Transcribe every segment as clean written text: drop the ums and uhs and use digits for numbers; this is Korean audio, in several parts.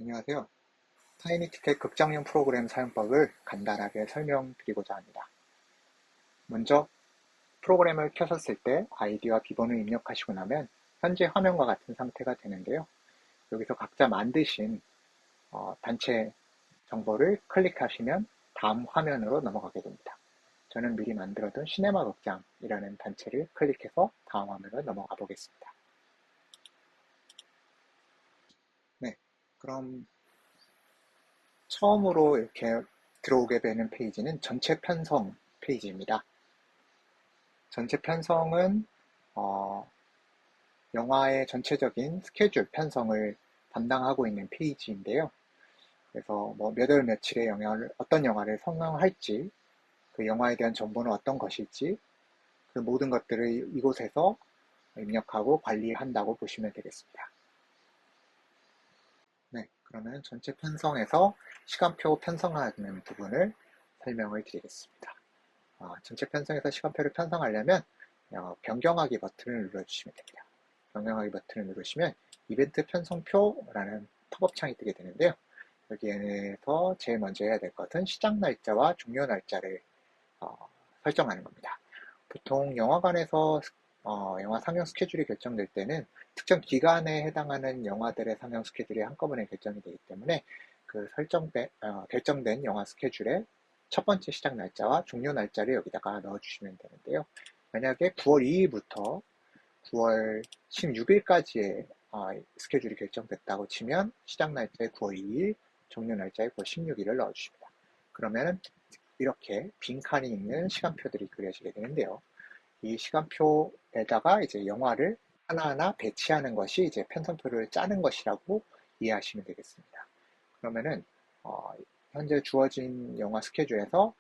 안녕하세요. 타이니티켓 극장용 프로그램 사용법을 간단하게 설명드리고자 합니다. 먼저 프로그램을 켜셨을 때 아이디와 비번을 입력하시고 나면 현재 화면과 같은 상태가 되는데요. 여기서 각자 만드신 단체 정보를 클릭하시면 다음 화면으로 넘어가게 됩니다. 저는 미리 만들어둔 시네마 극장이라는 단체를 클릭해서 다음 화면으로 넘어가 보겠습니다. 네, 그럼 처음으로 이렇게 들어오게 되는 페이지는 전체 편성 페이지입니다. 전체 편성은 어, 영화의 전체적인 스케줄 편성을 담당하고 있는 페이지인데요. 그래서 뭐 몇 월 며칠에 어떤 영화를 상영할지, 그 영화에 대한 정보는 어떤 것일지, 그 모든 것들을 이곳에서 입력하고 관리한다고 보시면 되겠습니다. 네, 그러면 전체 편성에서 시간표 편성하는 부분을 설명을 드리겠습니다. 전체 편성에서 시간표를 편성하려면 변경하기 버튼을 눌러주시면 됩니다. 변경하기 버튼을 누르시면 이벤트 편성표라는 팝업 창이 뜨게 되는데요. 여기에서 제일 먼저 해야 될 것은 시작 날짜와 종료 날짜를 설정하는 겁니다. 보통 영화관에서 영화 상영 스케줄이 결정될 때는 특정 기간에 해당하는 영화들의 상영 스케줄이 한꺼번에 결정이 되기 때문에 그 결정된 영화 스케줄의 첫 번째 시작 날짜와 종료 날짜를 여기다가 넣어주시면 되는데요. 만약에 9월 2일부터 9월 16일까지의 스케줄이 결정됐다고 치면 시작 날짜에 9월 2일, 종료 날짜에 9월 16일을 넣어주십니다. 그러면 이렇게 빈칸이 있는 시간표들이 그려지게 되는데요. 이 시간표에다가 이제 영화를 하나하나 배치하는 것이 이제 편성표를 짜는 것이라고 이해하시면 되겠습니다. 그러면은 어, 현재 주어진 영화 스케줄에서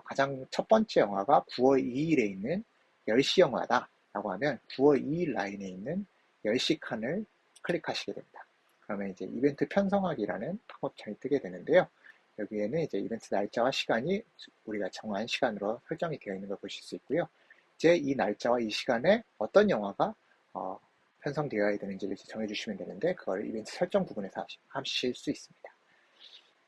가장 첫 번째 영화가 9월 2일에 있는 10시 영화다 라고 하면 9월 2일 라인에 있는 10시 칸을 클릭하시게 됩니다. 그러면 이제 이벤트 편성하기라는 팝업창이 뜨게 되는데요. 여기에는 이제 이벤트 날짜와 시간이 우리가 정한 시간으로 설정이 되어 있는 걸 보실 수 있고요. 이제 이 날짜와 이 시간에 어떤 영화가 편성되어야 되는지를 정해주시면 되는데 그걸 이벤트 설정 부분에서 하실 수 있습니다.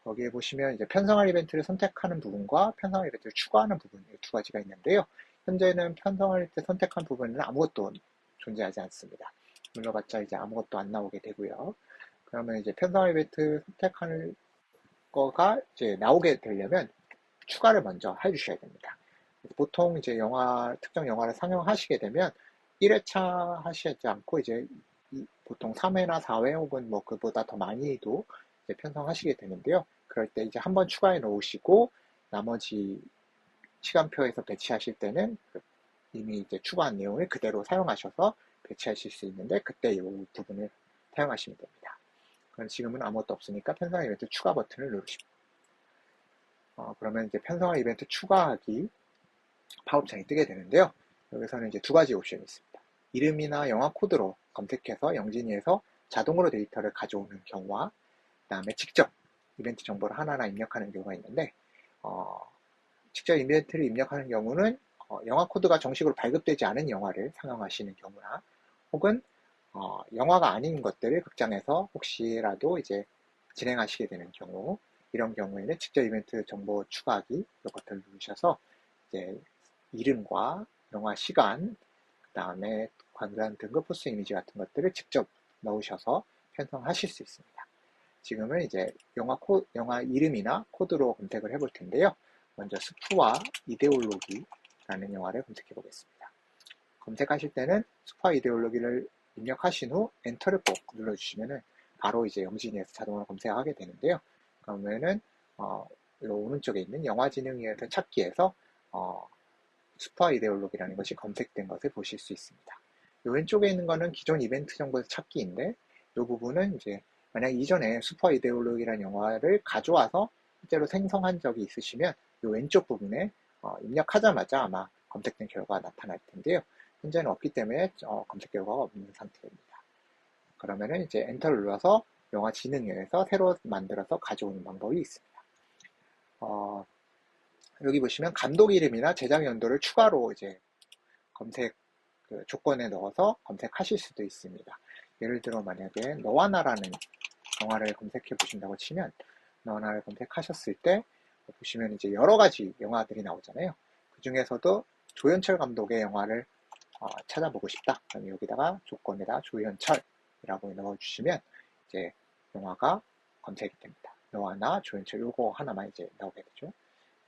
거기에 보시면 이제 편성할 이벤트를 선택하는 부분과 편성할 이벤트를 추가하는 부분 두 가지가 있는데요. 현재는 편성할 때 선택한 부분은 아무것도 존재하지 않습니다. 눌러봤자 이제 아무것도 안 나오게 되고요. 그러면 이제 편성할 이벤트 선택할 거가 이제 나오게 되려면 추가를 먼저 해주셔야 됩니다. 보통 이제 특정 영화를 상영하시게 되면 1회차 하시지 않고 이제 보통 3회나 4회 혹은 뭐 그보다 더 많이도 이제 편성하시게 되는데요. 그럴 때 이제 한번 추가해 놓으시고 나머지 시간표에서 배치하실 때는 이미 이제 추가한 내용을 그대로 사용하셔서 배치하실 수 있는데 그때 이 부분을 사용하시면 됩니다. 그럼 지금은 아무것도 없으니까 편성 이벤트 추가 버튼을 누르십니다. 그러면 이제 편성할 이벤트 추가하기 팝업창이 뜨게 되는데요. 여기서는 이제 두 가지 옵션이 있습니다. 이름이나 영화 코드로 검색해서 영진이에서 자동으로 데이터를 가져오는 경우와 그 다음에 직접 이벤트 정보를 하나하나 입력하는 경우가 있는데 직접 이벤트를 입력하는 경우는 영화 코드가 정식으로 발급되지 않은 영화를 상영하시는 경우나 혹은 영화가 아닌 것들을 극장에서 혹시라도 이제 진행하시게 되는 경우 이런 경우에는 직접 이벤트 정보 추가하기 이 버튼을 누르셔서 이제 이름과 영화 시간 그 다음에 관람 등급 포스 이미지 같은 것들을 직접 넣으셔서 편성하실 수 있습니다. 지금은 이제 영화 이름이나 코드로 검색을 해볼 텐데요. 먼저 스프와 이데올로기라는 영화를 검색해 보겠습니다. 검색하실 때는 스프와 이데올로기를 입력하신 후 엔터를 꼭 눌러주시면은 바로 이제 영진이에서 자동으로 검색하게 되는데요. 그러면은 오른쪽에 있는 영화진흥위에서 찾기에서 스프와 이데올로기라는 것이 검색된 것을 보실 수 있습니다. 이 왼쪽에 있는 것은 기존 이벤트 정보에서 찾기인데 이 부분은 이제 만약 이전에 슈퍼 이데올로기라는 영화를 가져와서 실제로 생성한 적이 있으시면 이 왼쪽 부분에 입력하자마자 아마 검색된 결과가 나타날 텐데요. 현재는 없기 때문에 검색 결과가 없는 상태입니다. 그러면은 이제 엔터를 눌러서 영화 진흥에서 새로 만들어서 가져오는 방법이 있습니다. 여기 보시면 감독 이름이나 제작 연도를 추가로 이제 검색 조건에 넣어서 검색하실 수도 있습니다. 예를 들어 만약에 너와 나라는 영화를 검색해 보신다고 치면, 영화를 검색하셨을 때 보시면 이제 여러 가지 영화들이 나오잖아요. 그 중에서도 조연철 감독의 영화를 찾아보고 싶다. 그럼 여기다가 조건에다 조연철이라고 넣어주시면 이제 영화가 검색이 됩니다. 너와나 조연철 요거 하나만 이제 나오게 되죠.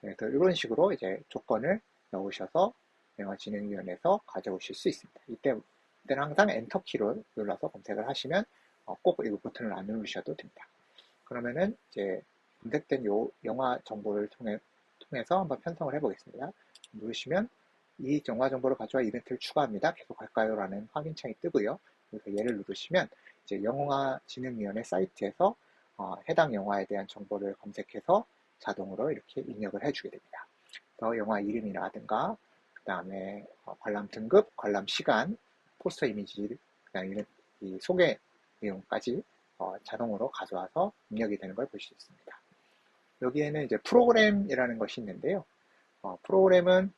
그래서 이런 식으로 이제 조건을 넣으셔서 영화진흥위원회에서 가져오실 수 있습니다. 이때는 항상 엔터키를 눌러서 검색을 하시면 꼭 이 버튼을 안 누르셔도 됩니다. 그러면은 이제 검색된 요 영화 정보를 통해서 한번 편성을 해보겠습니다. 누르시면 이 영화 정보를 가져와 이벤트를 추가합니다. 계속할까요? 라는 확인창이 뜨고요. 그래서 얘를 누르시면 이제 영화진흥위원회 사이트에서 해당 영화에 대한 정보를 검색해서 자동으로 이렇게 입력을 해주게 됩니다. 또 영화 이름이라든가 그 다음에 관람 등급, 관람 시간, 포스터 이미지, 그 다음에 이 소개 내용까지 자동으로 가져와서 입력이 되는 걸 볼 수 있습니다. 여기에는 이제 프로그램이라는 것이 있는데요. 프로그램은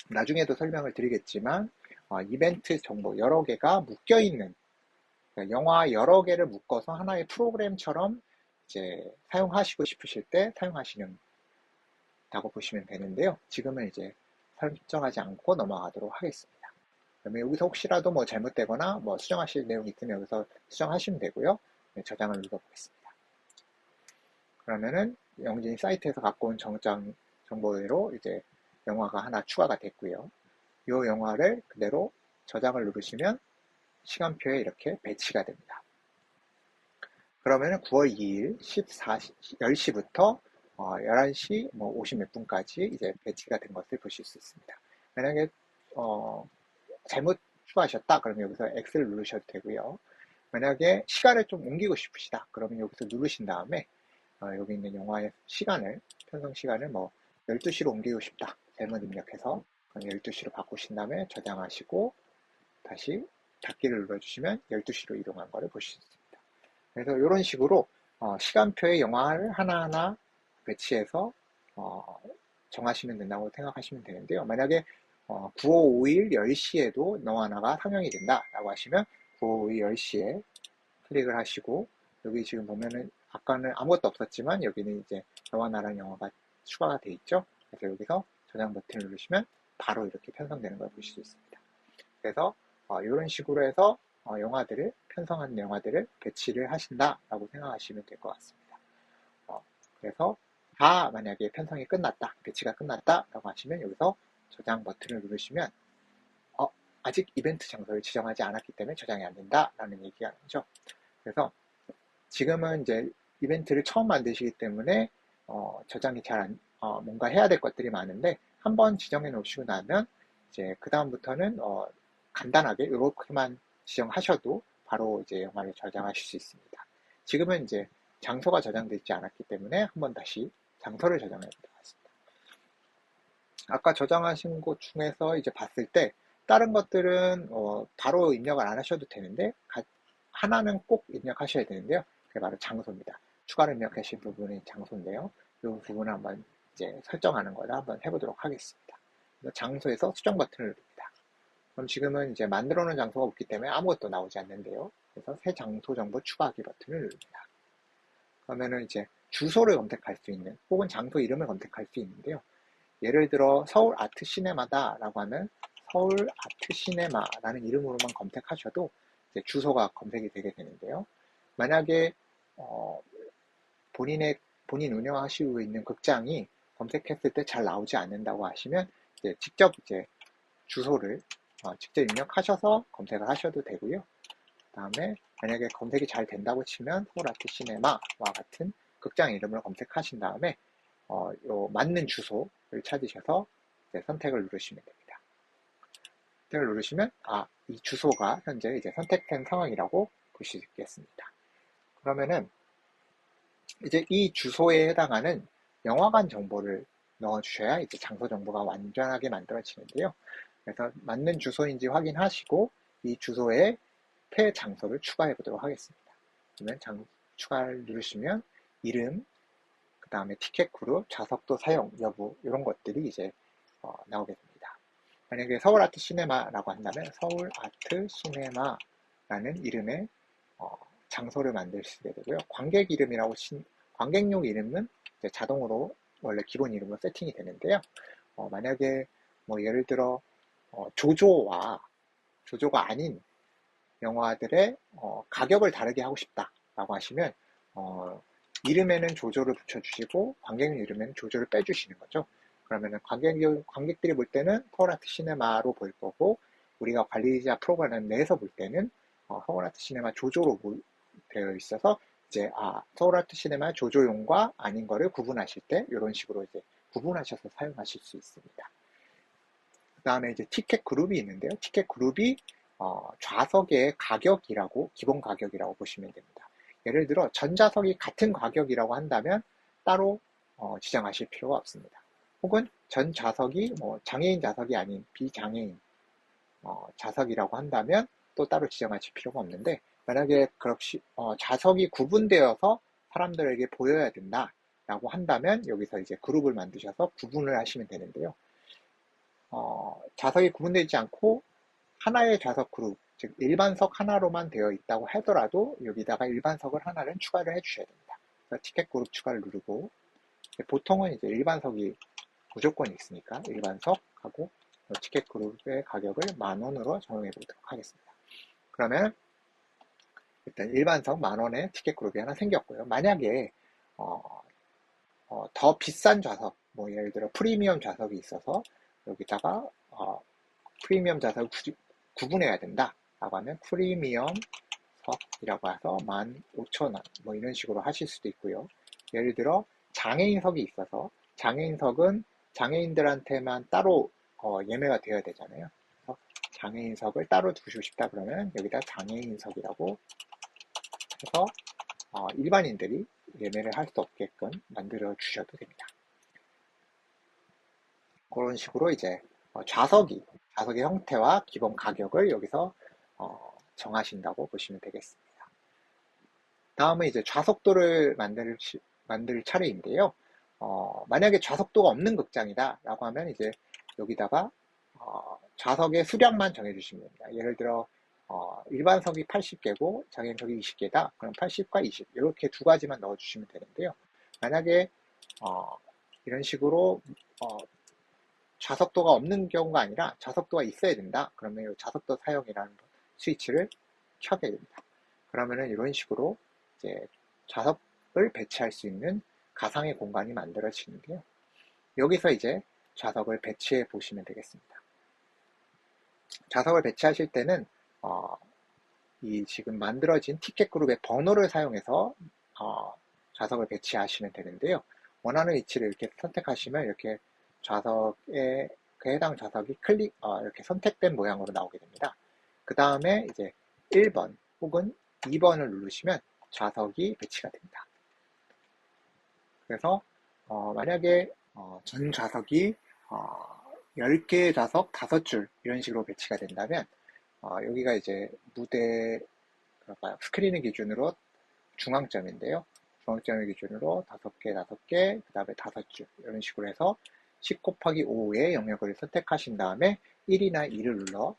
나중에도 설명을 드리겠지만 이벤트 정보 여러 개가 묶여 있는, 그러니까 영화 여러 개를 묶어서 하나의 프로그램처럼 이제 사용하시고 싶으실 때 사용하시는 다고 보시면 되는데요. 지금은 이제 설정하지 않고 넘어가도록 하겠습니다. 그러면 여기서 혹시라도 뭐 잘못되거나 뭐 수정하실 내용이 있으면 여기서 수정하시면 되고요. 네, 저장을 눌러보겠습니다. 그러면은 영진이 사이트에서 갖고 온 정장 정보대로 이제 영화가 하나 추가가 됐고요. 이 영화를 그대로 저장을 누르시면 시간표에 이렇게 배치가 됩니다. 그러면은 9월 2일 10시부터 11시 뭐 50 몇 분까지 이제 배치가 된 것을 보실 수 있습니다. 만약에 잘못 추가하셨다 그러면 여기서 X를 누르셔도 되고요. 만약에 시간을 좀 옮기고 싶으시다 그러면 여기서 누르신 다음에 여기 있는 영화의 시간을, 편성 시간을 뭐 12시로 옮기고 싶다 잘못 입력해서 12시로 바꾸신 다음에 저장하시고 다시 닫기를 눌러주시면 12시로 이동한 것을 보실 수 있습니다. 그래서 이런 식으로 시간표에 영화를 하나하나 배치해서 정하시면 된다고 생각하시면 되는데요. 만약에 9월 5일 10시에도 너와 나가 상영이 된다라고 하시면 9월 5일 10시에 클릭을 하시고 여기 지금 보면은 아까는 아무것도 없었지만 여기는 이제 너와 나라는 영화가 추가가 돼 있죠. 그래서 여기서 저장 버튼을 누르시면 바로 이렇게 편성되는 걸 보실 수 있습니다. 그래서 이런 식으로 해서 영화들을 편성한 영화들을 배치를 하신다라고 생각하시면 될 것 같습니다. 그래서 다 만약에 편성이 끝났다, 배치가 끝났다라고 하시면 여기서 저장 버튼을 누르시면 아직 이벤트 장소를 지정하지 않았기 때문에 저장이 안 된다라는 얘기가 나오죠. 그래서 지금은 이제 이벤트를 처음 만드시기 때문에 저장이 잘 안, 뭔가 해야 될 것들이 많은데 한번 지정해 놓으시고 나면 이제 그 다음부터는 간단하게 이렇게만 지정하셔도 바로 이제 영화를 저장하실 수 있습니다. 지금은 이제 장소가 저장되지 않았기 때문에 한번 다시 장소를 저장해 보도록 하겠습니다. 아까 저장하신 곳 중에서 이제 봤을 때 다른 것들은 바로 입력을 안 하셔도 되는데 하나는 꼭 입력하셔야 되는데요. 그게 바로 장소입니다. 추가로 입력하신 부분이 장소인데요. 이 부분을 한번 이제 설정하는 거를 한번 해보도록 하겠습니다. 장소에서 수정 버튼을 누릅니다. 그럼 지금은 이제 만들어 놓은 장소가 없기 때문에 아무것도 나오지 않는데요. 그래서 새 장소 정보 추가하기 버튼을 누릅니다. 그러면은 이제 주소를 검색할 수 있는 혹은 장소 이름을 검색할 수 있는데요. 예를 들어 서울 아트 시네마다라고 하면 서울 아트 시네마라는 이름으로만 검색하셔도 이제 주소가 검색이 되게 되는데요. 만약에 본인 운영하시고 있는 극장이 검색했을 때 잘 나오지 않는다고 하시면 이제 직접 이제 주소를 직접 입력하셔서 검색을 하셔도 되고요. 그 다음에 만약에 검색이 잘 된다고 치면 서울 아트 시네마와 같은 극장 이름을 검색하신 다음에 요 맞는 주소를 찾으셔서 선택을 누르시면 됩니다. 선택을 누르시면 이 주소가 현재 이제 선택된 상황이라고 보실 수 있겠습니다. 그러면은 이제 이 주소에 해당하는 영화관 정보를 넣어주셔야 이제 장소 정보가 완전하게 만들어지는데요. 그래서 맞는 주소인지 확인하시고 이 주소에 폐 장소를 추가해 보도록 하겠습니다. 그러면 추가를 누르시면 이름, 그 다음에 티켓 그룹, 좌석도 사용 여부 이런 것들이 이제 나오게 됩니다. 만약에 서울 아트 시네마라고 한다면 서울 아트 시네마라는 이름의 장소를 만드시게 되고요. 관객 이름이라고 관객용 이름은 이제 자동으로 원래 기본 이름으로 세팅이 되는데요. 만약에 뭐 예를 들어 조조가 아닌 영화들의 가격을 다르게 하고 싶다라고 하시면 이름에는 조조를 붙여주시고 관객 이름에는 조조를 빼주시는 거죠. 그러면은 관객들이 볼 때는 서울아트 시네마로 보일 거고 우리가 관리자 프로그램 내에서 볼 때는 서울아트 시네마 조조로 되어 있어서 이제 서울아트 시네마 조조용과 아닌 거를 구분하실 때 이런 식으로 이제 구분하셔서 사용하실 수 있습니다. 그 다음에 이제 티켓 그룹이 있는데요. 티켓 그룹이 좌석의 가격이라고 기본 가격이라고 보시면 됩니다. 예를 들어 전좌석이 같은 가격이라고 한다면 따로 지정하실 필요가 없습니다. 혹은 전 좌석이 뭐 장애인 좌석이 아닌 비장애인 좌석이라고 한다면 또 따로 지정하실 필요가 없는데 만약에 좌석이 구분되어서 사람들에게 보여야 된다라고 한다면 여기서 이제 그룹을 만드셔서 구분을 하시면 되는데요. 좌석이 구분되어 있지 않고 하나의 좌석 그룹, 즉 일반석 하나로만 되어 있다고 하더라도 여기다가 일반석을 하나를 추가를 해주셔야 됩니다. 그래서 티켓 그룹 추가를 누르고 보통은 이제 일반석이 무조건 있으니까 일반석하고 티켓 그룹의 가격을 10,000원으로 정해 보도록 하겠습니다. 그러면 일단 일반석 10,000원의 티켓 그룹이 하나 생겼고요. 만약에 더 비싼 좌석, 뭐 예를 들어 프리미엄 좌석이 있어서 여기다가 프리미엄 좌석을 구분해야 된다 라고 하면 프리미엄 석이라고 해서 15,000원 뭐 이런 식으로 하실 수도 있고요. 예를 들어 장애인석이 있어서 장애인석은 장애인들한테만 따로 예매가 되어야 되잖아요. 그래서 장애인석을 따로 두시고 싶다 그러면 여기다 장애인석이라고 해서 일반인들이 예매를 할 수 없게끔 만들어 주셔도 됩니다. 그런 식으로 이제 좌석의 형태와 기본 가격을 여기서 정하신다고 보시면 되겠습니다. 다음은 이제 좌석도를 만들 차례인데요. 만약에 좌석도가 없는 극장이다 라고 하면 이제 여기다가 좌석의 수량만 정해주시면 됩니다. 예를 들어 일반석이 80개고 장애인석이 20개다. 그럼 80과 20 이렇게 두 가지만 넣어주시면 되는데요. 만약에 이런 식으로 좌석도가 없는 경우가 아니라 좌석도가 있어야 된다. 그러면 이 좌석도 사용이라는 스위치를 켜게 됩니다. 그러면은 이런 식으로 이제 좌석을 배치할 수 있는 가상의 공간이 만들어지는데요. 여기서 이제 좌석을 배치해 보시면 되겠습니다. 좌석을 배치하실 때는 이 지금 만들어진 티켓 그룹의 번호를 사용해서 좌석을 배치하시면 되는데요. 원하는 위치를 이렇게 선택하시면 이렇게 좌석에 그 해당 좌석이 이렇게 선택된 모양으로 나오게 됩니다. 그 다음에 이제 1번 혹은 2번을 누르시면 좌석이 배치가 됩니다. 그래서 만약에 전 좌석이 10개의 좌석 5줄 이런 식으로 배치가 된다면 여기가 이제 무대 스크린을 기준으로 중앙점인데요. 중앙점을 기준으로 5개, 5개, 그 다음에 5줄 이런 식으로 해서 10 곱하기 5의 영역을 선택하신 다음에 1이나 2를 눌러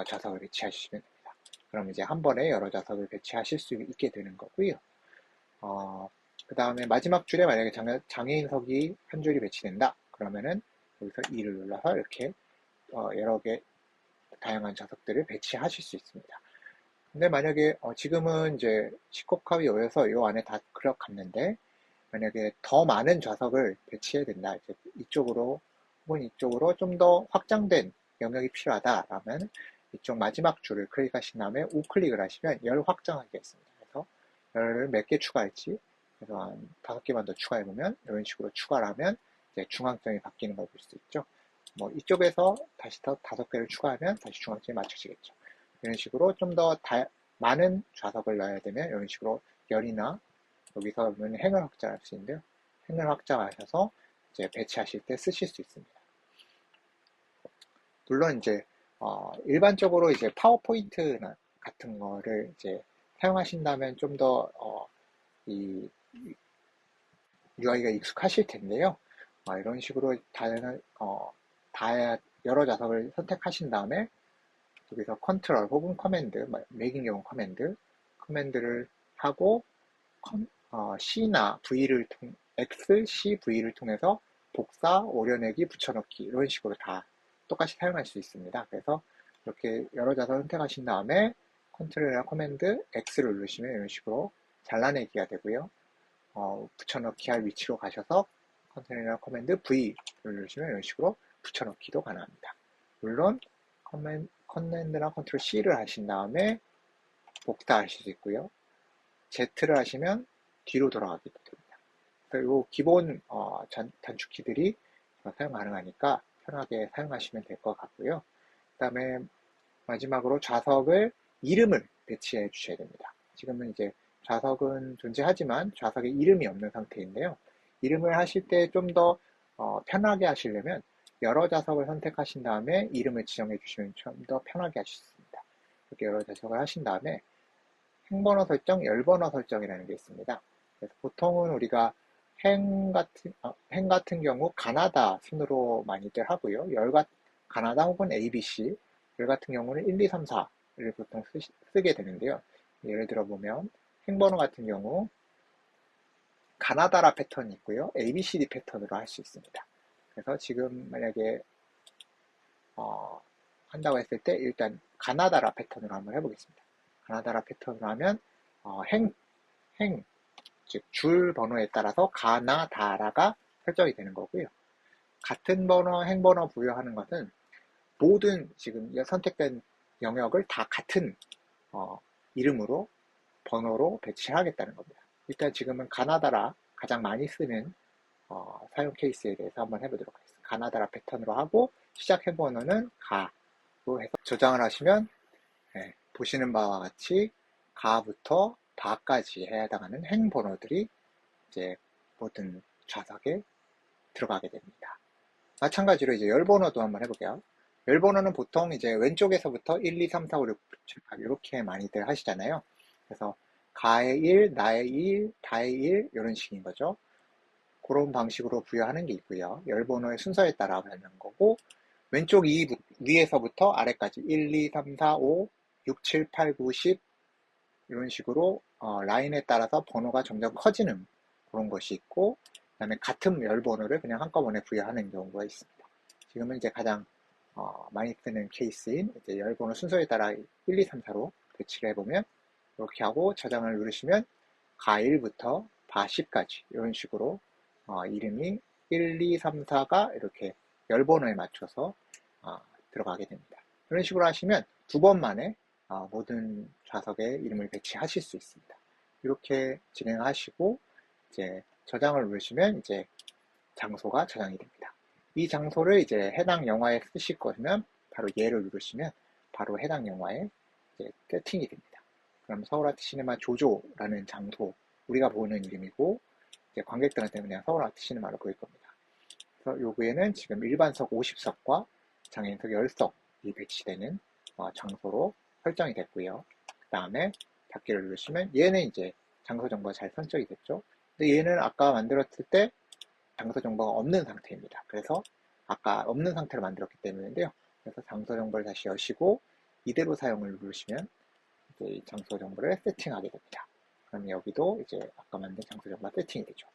좌석을 배치하시면 됩니다. 그럼 이제 한 번에 여러 좌석을 배치하실 수 있게 되는 거고요. 그 다음에 마지막 줄에 만약에 장애인석이 한 줄이 배치된다. 그러면은 여기서 2를 눌러서 이렇게 여러 개 다양한 좌석들을 배치하실 수 있습니다. 근데 만약에 지금은 이제 10 곱하기 5여서 이 안에 다 들어갔는데 만약에 더 많은 좌석을 배치해야 된다. 이제 이쪽으로 혹은 이쪽으로 좀 더 확장된 영역이 필요하다라면 이쪽 마지막 줄을 클릭하신 다음에 우클릭을 하시면 열 확장하기가 있습니다. 그래서 열을 몇 개 추가할지 그래서 한 5개만 더 추가해보면 이런 식으로 추가를 하면 이제 중앙점이 바뀌는 걸 볼 수 있죠. 뭐 이쪽에서 다시 더 5개를 추가하면 다시 중앙점이 맞춰지겠죠. 이런 식으로 좀 더 많은 좌석을 넣어야 되면 이런 식으로 열이나 여기서 보면 행을 확장할 수 있는데요. 행을 확장하셔서 이제 배치하실 때 쓰실 수 있습니다. 물론 이제 일반적으로 이제 파워포인트 같은 거를 이제 사용하신다면 좀 더 이 UI가 익숙하실 텐데요. 이런 식으로 여러 좌석을 선택하신 다음에 여기서 컨트롤 혹은 커맨드, 맥인 경우 커맨드, 커맨드를 하고 C나 V를 X, C, V를 통해서 복사, 오려내기, 붙여넣기 이런 식으로 다 똑같이 사용할 수 있습니다. 그래서 이렇게 여러 자석 선택하신 다음에 컨트롤이나 커맨드 X를 누르시면 이런 식으로 잘라내기가 되고요. 붙여넣기 할 위치로 가셔서 컨트롤이나 커맨드 V를 누르시면 이런 식으로 붙여넣기도 가능합니다. 물론 커맨드나 컨트롤 C를 하신 다음에 복사하실 수 있고요. Z를 하시면 뒤로 돌아가기도 됩니다. 그리고 기본 단축키들이 사용 가능하니까 편하게 사용하시면 될 것 같고요. 그 다음에 마지막으로 좌석을 이름을 배치해 주셔야 됩니다. 지금은 이제 좌석은 존재하지만 좌석에 이름이 없는 상태인데요. 이름을 하실 때 좀 더 편하게 하시려면 여러 좌석을 선택하신 다음에 이름을 지정해 주시면 좀 더 편하게 하실 수 있습니다. 이렇게 여러 좌석을 하신 다음에 행번호 설정, 열번호 설정이라는 게 있습니다. 그래서 보통은 우리가 행 같은 경우 가나다 순으로 많이들 하고요. 가나다 혹은 ABC, 열 같은 경우는 1, 2, 3, 4를 보통 쓰게 되는데요. 예를 들어 보면 행번호 같은 경우 가나다라 패턴이 있고요. ABCD 패턴으로 할 수 있습니다. 그래서 지금 만약에 한다고 했을 때 일단 가나다라 패턴으로 한번 해보겠습니다. 가나다라 패턴으로 하면 즉 줄 번호에 따라서 가나다라가 설정이 되는 거고요. 같은 번호, 행번호 부여하는 것은 모든 지금 선택된 영역을 다 같은 이름으로 번호로 배치하겠다는 겁니다. 일단 지금은 가나다라 가장 많이 쓰는 사용 케이스에 대해서 한번 해보도록 하겠습니다. 가나다라 패턴으로 하고 시작 행번호는 가로 해서 저장을 하시면 보시는 바와 같이 가부터 다까지 해당하는 행번호들이 이제 모든 좌석에 들어가게 됩니다. 마찬가지로 이제 열번호도 한번 해볼게요. 열번호는 보통 이제 왼쪽에서부터 1, 2, 3, 4, 5, 6, 7, 8 이렇게 많이들 하시잖아요. 그래서 가의 1, 나의 1, 다의 1 이런 식인 거죠. 그런 방식으로 부여하는 게 있고요. 열번호의 순서에 따라 하는 거고 왼쪽 위에서부터 아래까지 1, 2, 3, 4, 5, 6, 7, 8, 9, 10 이런 식으로 라인에 따라서 번호가 점점 커지는 그런 것이 있고 그 다음에 같은 열번호를 그냥 한꺼번에 부여하는 경우가 있습니다. 지금은 이제 가장 많이 쓰는 케이스인 이제 열번호 순서에 따라 1, 2, 3, 4로 배치를 해보면 이렇게 하고 저장을 누르시면 가1부터 바10까지 이런 식으로 이름이 1, 2, 3, 4가 이렇게 열번호에 맞춰서 들어가게 됩니다. 이런 식으로 하시면 두 번 만에 모든 좌석에 이름을 배치하실 수 있습니다. 이렇게 진행하시고 이제 저장을 누르시면 이제 장소가 저장이 됩니다. 이 장소를 이제 해당 영화에 쓰실 거면 바로 얘를 누르시면 바로 해당 영화에 이제 세팅이 됩니다. 그럼 서울아트 시네마 조조라는 장소 우리가 보는 이름이고 이제 관객들한테 그냥 서울아트 시네마로 보일 겁니다. 그래서 요구에는 지금 일반석 50석과 장애인석 10석이 배치되는 장소로 설정이 됐고요. 그 다음에 닫기를 누르시면 얘는 이제 장소 정보가 잘 선정이 됐죠. 근데 얘는 아까 만들었을 때 장소 정보가 없는 상태입니다. 그래서 아까 없는 상태로 만들었기 때문인데요. 그래서 장소 정보를 다시 여시고 이대로 사용을 누르시면 이제 이 장소 정보를 세팅하게 됩니다. 그럼 여기도 이제 아까 만든 장소 정보가 세팅이 되죠.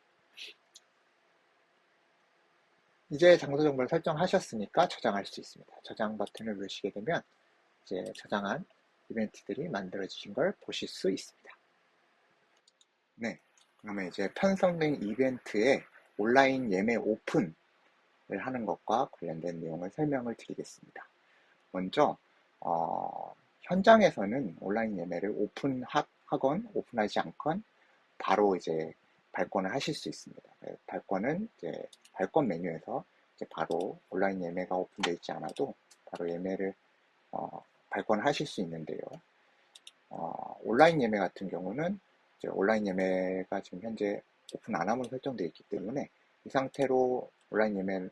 이제 장소 정보를 설정하셨으니까 저장할 수 있습니다. 저장 버튼을 누르시게 되면 이제 저장한 이벤트들이 만들어지신 걸 보실 수 있습니다. 네, 그러면 이제 편성된 이벤트에 온라인 예매 오픈을 하는 것과 관련된 내용을 설명을 드리겠습니다. 먼저 현장에서는 온라인 예매를 오픈하건 오픈하지 않건 바로 이제 발권을 하실 수 있습니다. 발권은 이제 발권 메뉴에서 이제 바로 온라인 예매가 오픈되어 있지 않아도 바로 예매를 발권을 하실 수 있는데요. 온라인 예매 같은 경우는 이제 온라인 예매가 지금 현재 오픈 안 함으로 설정되어 있기 때문에 이 상태로 온라인 예매를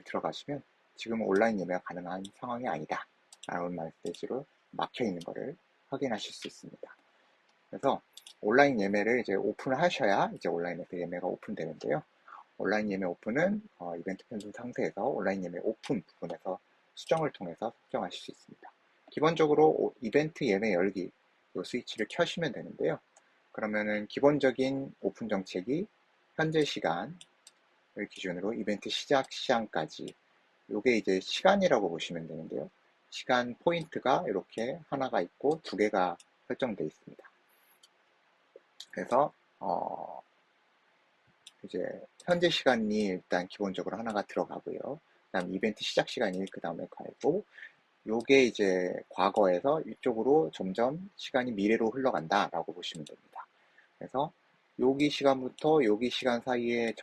들어가시면 지금은 온라인 예매가 가능한 상황이 아니다 라는 메시지로 막혀 있는 것을 확인하실 수 있습니다. 그래서 온라인 예매를 이제 오픈을 하셔야 이제 온라인에서 예매가 오픈되는데요. 온라인 예매 오픈은 이벤트 편성 상태에서 온라인 예매 오픈 부분에서 수정을 통해서 설정하실 수 있습니다. 기본적으로 이벤트 예매 열기 이 스위치를 켜시면 되는데요. 그러면은 기본적인 오픈 정책이 현재 시간을 기준으로 이벤트 시작 시간까지, 요게 이제 시간이라고 보시면 되는데요. 시간 포인트가 이렇게 하나가 있고 두 개가 설정되어 있습니다. 그래서 이제 현재 시간이 일단 기본적으로 하나가 들어가고요. 그다음 이벤트 시작 시간이 그 다음에 가고, 요게 이제 과거에서 이쪽으로 점점 시간이 미래로 흘러간다라고 보시면 됩니다. 그래서 여기 시간부터 여기 시간 사이에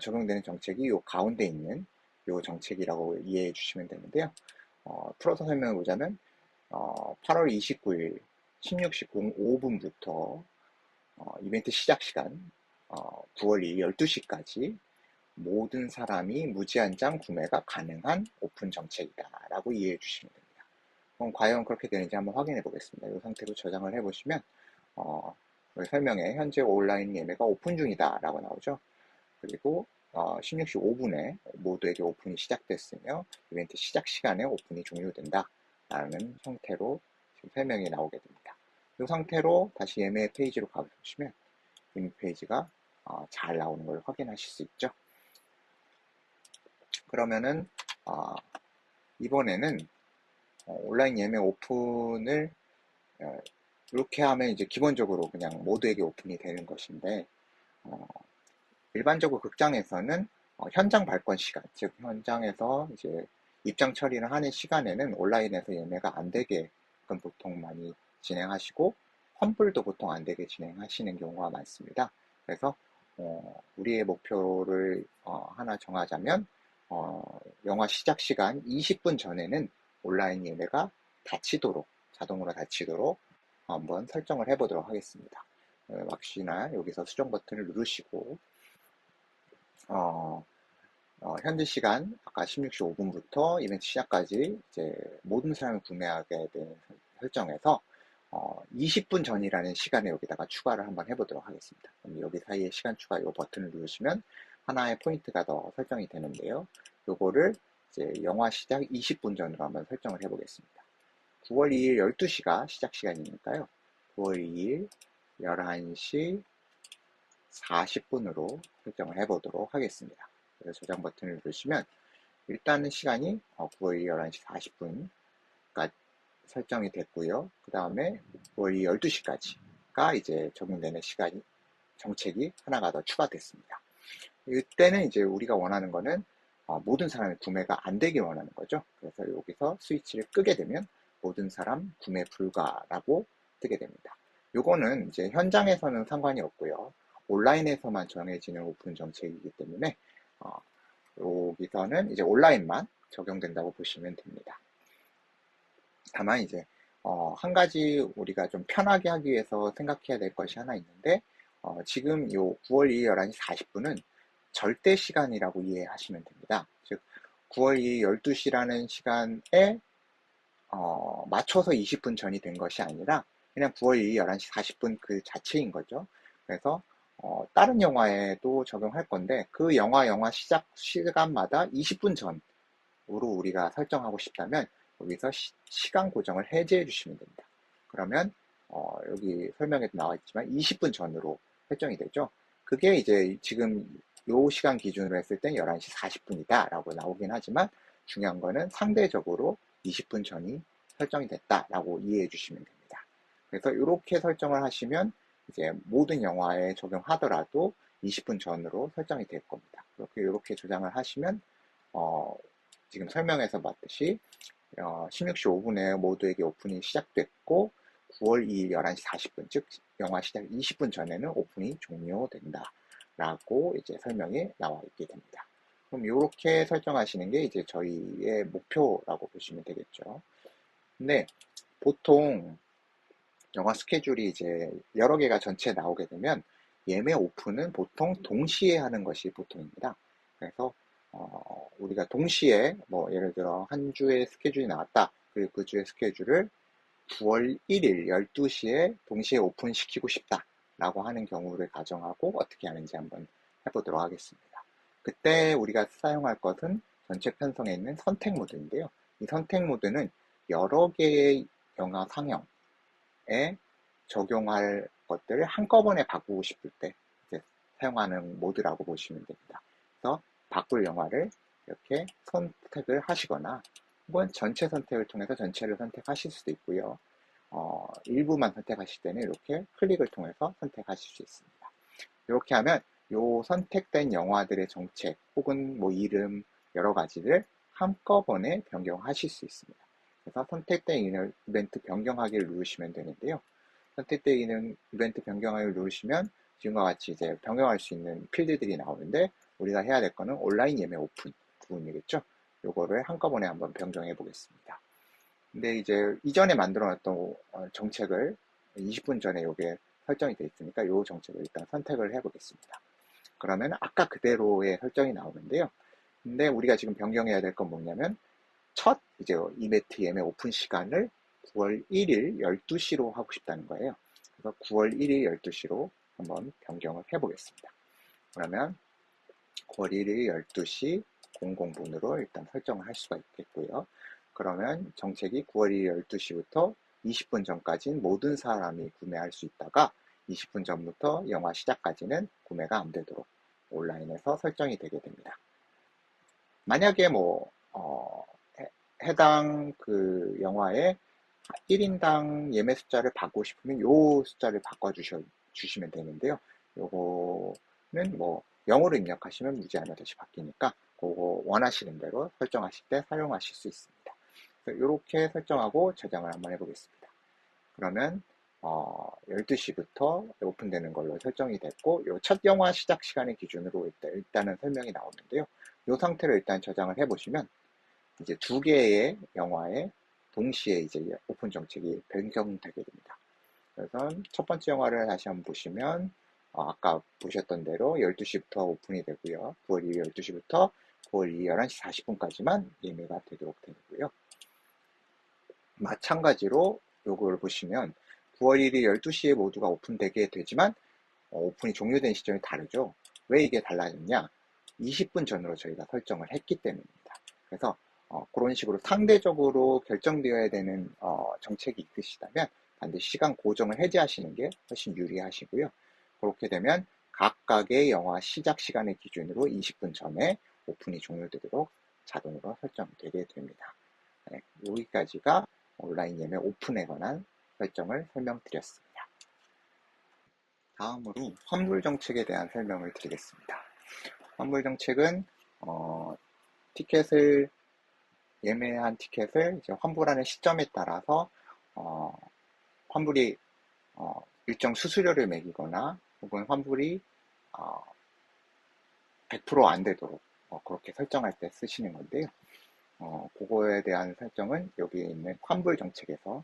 적용되는 정책이 요 가운데 있는 요 정책이라고 이해해 주시면 되는데요. 풀어서 설명해 보자면 8월 29일 16시 05분부터 이벤트 시작 시간 9월 2일 12시까지 모든 사람이 무제한장 구매가 가능한 오픈 정책이다 라고 이해해 주시면 됩니다. 그럼 과연 그렇게 되는지 한번 확인해 보겠습니다. 이 상태로 저장을 해 보시면 설명에 현재 온라인 예매가 오픈 중이다 라고 나오죠. 그리고 16시 5분에 모두에게 오픈이 시작됐으며 이벤트 시작 시간에 오픈이 종료된다 라는 형태로 지금 설명이 나오게 됩니다. 이 상태로 다시 예매 페이지로 가보시면 예매 페이지가 잘 나오는 걸 확인하실 수 있죠. 그러면은 이번에는 온라인 예매 오픈을 이렇게 하면 이제 기본적으로 그냥 모두에게 오픈이 되는 것인데, 일반적으로 극장에서는 현장 발권 시간, 즉 현장에서 이제 입장 처리를 하는 시간에는 온라인에서 예매가 안 되게 보통 많이 진행하시고, 환불도 보통 안 되게 진행하시는 경우가 많습니다. 그래서 우리의 목표를 하나 정하자면 영화 시작 시간 20분 전에는 온라인 예매가 자동으로 닫히도록 한번 설정을 해보도록 하겠습니다. 역시나 여기서 수정 버튼을 누르시고 현재 시간 아까 16시 5분부터 이벤트 시작까지 이제 모든 사람이 구매하게 된 설정에서 20분 전이라는 시간에 여기다가 추가를 한번 해보도록 하겠습니다. 그럼 여기 사이에 시간 추가 이 버튼을 누르시면 하나의 포인트가 더 설정이 되는데요. 요거를 이제 영화 시작 20분 전으로 한번 설정을 해보겠습니다. 9월 2일 12시가 시작 시간이니까요. 9월 2일 11시 40분으로 설정을 해보도록 하겠습니다. 그래서 저장 버튼을 누르시면 일단은 시간이 9월 2일 11시 40분까지 설정이 됐고요. 그 다음에 9월 2일 12시까지가 이제 적용되는 정책이 하나가 더 추가됐습니다. 이때는 이제 우리가 원하는 거는 모든 사람의 구매가 안 되게 원하는 거죠. 그래서 여기서 스위치를 끄게 되면 모든 사람 구매 불가라고 뜨게 됩니다. 요거는 이제 현장에서는 상관이 없고요. 온라인에서만 정해지는 오픈 정책이기 때문에 여기서는 이제 온라인만 적용된다고 보시면 됩니다. 다만 이제 한 가지 우리가 좀 편하게 하기 위해서 생각해야 될 것이 하나 있는데, 지금 요 9월 2일 11시 40분은 절대 시간이라고 이해하시면 됩니다. 즉 9월 2일 12시라는 시간에 맞춰서 20분 전이 된 것이 아니라 그냥 9월 2일 11시 40분 그 자체인 거죠. 그래서 다른 영화에도 적용할 건데 그 영화 시작 시간마다 20분 전으로 우리가 설정하고 싶다면 여기서 시간 고정을 해제해 주시면 됩니다. 그러면 여기 설명에도 나와 있지만 20분 전으로 설정이 되죠. 그게 이제 지금 요 시간 기준으로 했을 땐 11시 40분이다 라고 나오긴 하지만 중요한 거는 상대적으로 20분 전이 설정이 됐다 라고 이해해 주시면 됩니다. 그래서 이렇게 설정을 하시면 이제 모든 영화에 적용하더라도 20분 전으로 설정이 될 겁니다. 이렇게 조장을 하시면 지금 설명에서 봤듯이 16시 5분에 모두에게 오픈이 시작됐고 9월 2일 11시 40분, 즉 영화 시작 20분 전에는 오픈이 종료된다 라고 이제 설명이 나와 있게 됩니다. 그럼 이렇게 설정하시는 게 이제 저희의 목표라고 보시면 되겠죠. 근데 보통 영화 스케줄이 이제 여러 개가 전체 나오게 되면 예매 오픈은 보통 동시에 하는 것이 보통입니다. 그래서 우리가 동시에 뭐 예를 들어 한 주의 스케줄이 나왔다. 그리고 그 주의 스케줄을 9월 1일 12시에 동시에 오픈시키고 싶다 라고 하는 경우를 가정하고 어떻게 하는지 한번 해보도록 하겠습니다. 그때 우리가 사용할 것은 전체 편성에 있는 선택 모드인데요. 이 선택 모드는 여러 개의 영화 상영에 적용할 것들을 한꺼번에 바꾸고 싶을 때 이제 사용하는 모드라고 보시면 됩니다. 그래서 바꿀 영화를 이렇게 선택을 하시거나 혹은 전체 선택을 통해서 전체를 선택하실 수도 있고요. 일부만 선택하실 때는 이렇게 클릭을 통해서 선택하실 수 있습니다. 이렇게 하면 요 선택된 영화들의 정책 혹은 뭐 이름 여러 가지를 한꺼번에 변경하실 수 있습니다. 그래서 선택된 이벤트 변경하기를 누르시면 되는데요. 선택된 이벤트 변경하기를 누르시면 지금과 같이 이제 변경할 수 있는 필드들이 나오는데 우리가 해야 될 거는 온라인 예매 오픈 부분이겠죠. 요거를 한꺼번에 한번 변경해 보겠습니다. 근데 이제 이전에 만들어 놨던 정책을 20분 전에 요게 설정이 되어 있으니까 요 정책을 일단 선택을 해 보겠습니다. 그러면 아까 그대로의 설정이 나오는데요. 근데 우리가 지금 변경해야 될 건 뭐냐면 첫 이제 이벤트 예매 오픈 시간을 9월 1일 12시로 하고 싶다는 거예요. 그래서 9월 1일 12시로 한번 변경을 해 보겠습니다. 그러면 9월 1일 12시 00분으로 일단 설정을 할 수가 있겠고요. 그러면 정책이 9월 1일 12시부터 20분 전까지는 모든 사람이 구매할 수 있다가 20분 전부터 영화 시작까지는 구매가 안 되도록 온라인에서 설정이 되게 됩니다. 만약에 해당 그 영화의 1인당 예매 숫자를 바꾸고 싶으면 요 숫자를 바꿔주시면 되는데요. 요거는 뭐 영어로 입력하시면 무제한하듯이 바뀌니까 그거 원하시는 대로 설정하실 때 사용하실 수 있습니다. 이렇게 설정하고 저장을 한번 해보겠습니다. 그러면 12시부터 오픈되는 걸로 설정이 됐고 요 첫 영화 시작 시간의 기준으로 일단은 설명이 나오는데요. 이 상태로 일단 저장을 해보시면 이제 두 개의 영화에 동시에 이제 오픈 정책이 변경되게 됩니다. 그래서 첫 번째 영화를 다시 한번 보시면 아까 보셨던 대로 12시부터 오픈이 되고요. 9월 2일 12시부터 9월 2일 11시 40분까지만 예매가 되도록 되고요. 마찬가지로 요걸 보시면 9월 1일 12시에 모두가 오픈되게 되지만 오픈이 종료된 시점이 다르죠. 왜 이게 달라졌냐? 20분 전으로 저희가 설정을 했기 때문입니다. 그래서 그런 식으로 상대적으로 결정되어야 되는 정책이 있으시다면 반드시 시간 고정을 해제하시는 게 훨씬 유리하시고요. 그렇게 되면 각각의 영화 시작 시간의 기준으로 20분 전에 오픈이 종료되도록 자동으로 설정되게 됩니다. 네, 여기까지가 온라인 예매 오픈에 관한 설정을 설명드렸습니다. 다음으로 환불 정책에 대한 설명을 드리겠습니다. 환불 정책은 티켓을 예매한 티켓을 이제 환불하는 시점에 따라서 환불이 일정 수수료를 매기거나 혹은 환불이 100%안 되도록 그렇게 설정할 때 쓰시는 건데요. 그거에 대한 설정은 여기에 있는 환불 정책에서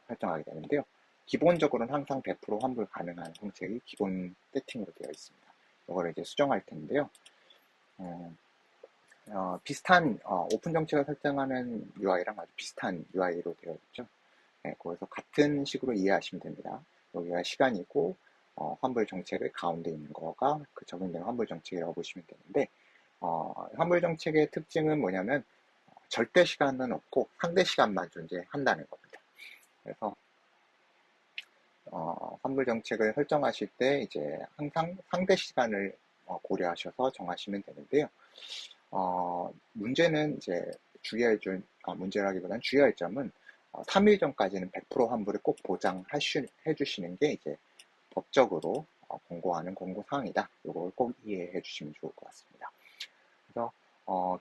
설정하게 되는데요. 기본적으로는 항상 100% 환불 가능한 정책이 기본 세팅으로 되어 있습니다. 이거를 이제 수정할 텐데요. 비슷한 오픈 정책을 설정하는 UI랑 아주 비슷한 UI로 되어 있죠. 네, 그래서 같은 식으로 이해하시면 됩니다. 여기가 시간이고 환불 정책을 가운데 있는 거가 그 적용되는 환불 정책이라고 보시면 되는데 환불 정책의 특징은 뭐냐면 절대 시간은 없고 상대 시간만 존재한다는 겁니다. 그래서 환불 정책을 설정하실 때 이제 항상 상대 시간을 고려하셔서 정하시면 되는데요. 문제는 이제 문제라기보다는 주의할 점은 3일 전까지는 100% 환불을 꼭 보장해 주시는 게 이제 법적으로 권고하는 권고사항이다. 이걸 꼭 이해해 주시면 좋을 것 같습니다. 그래서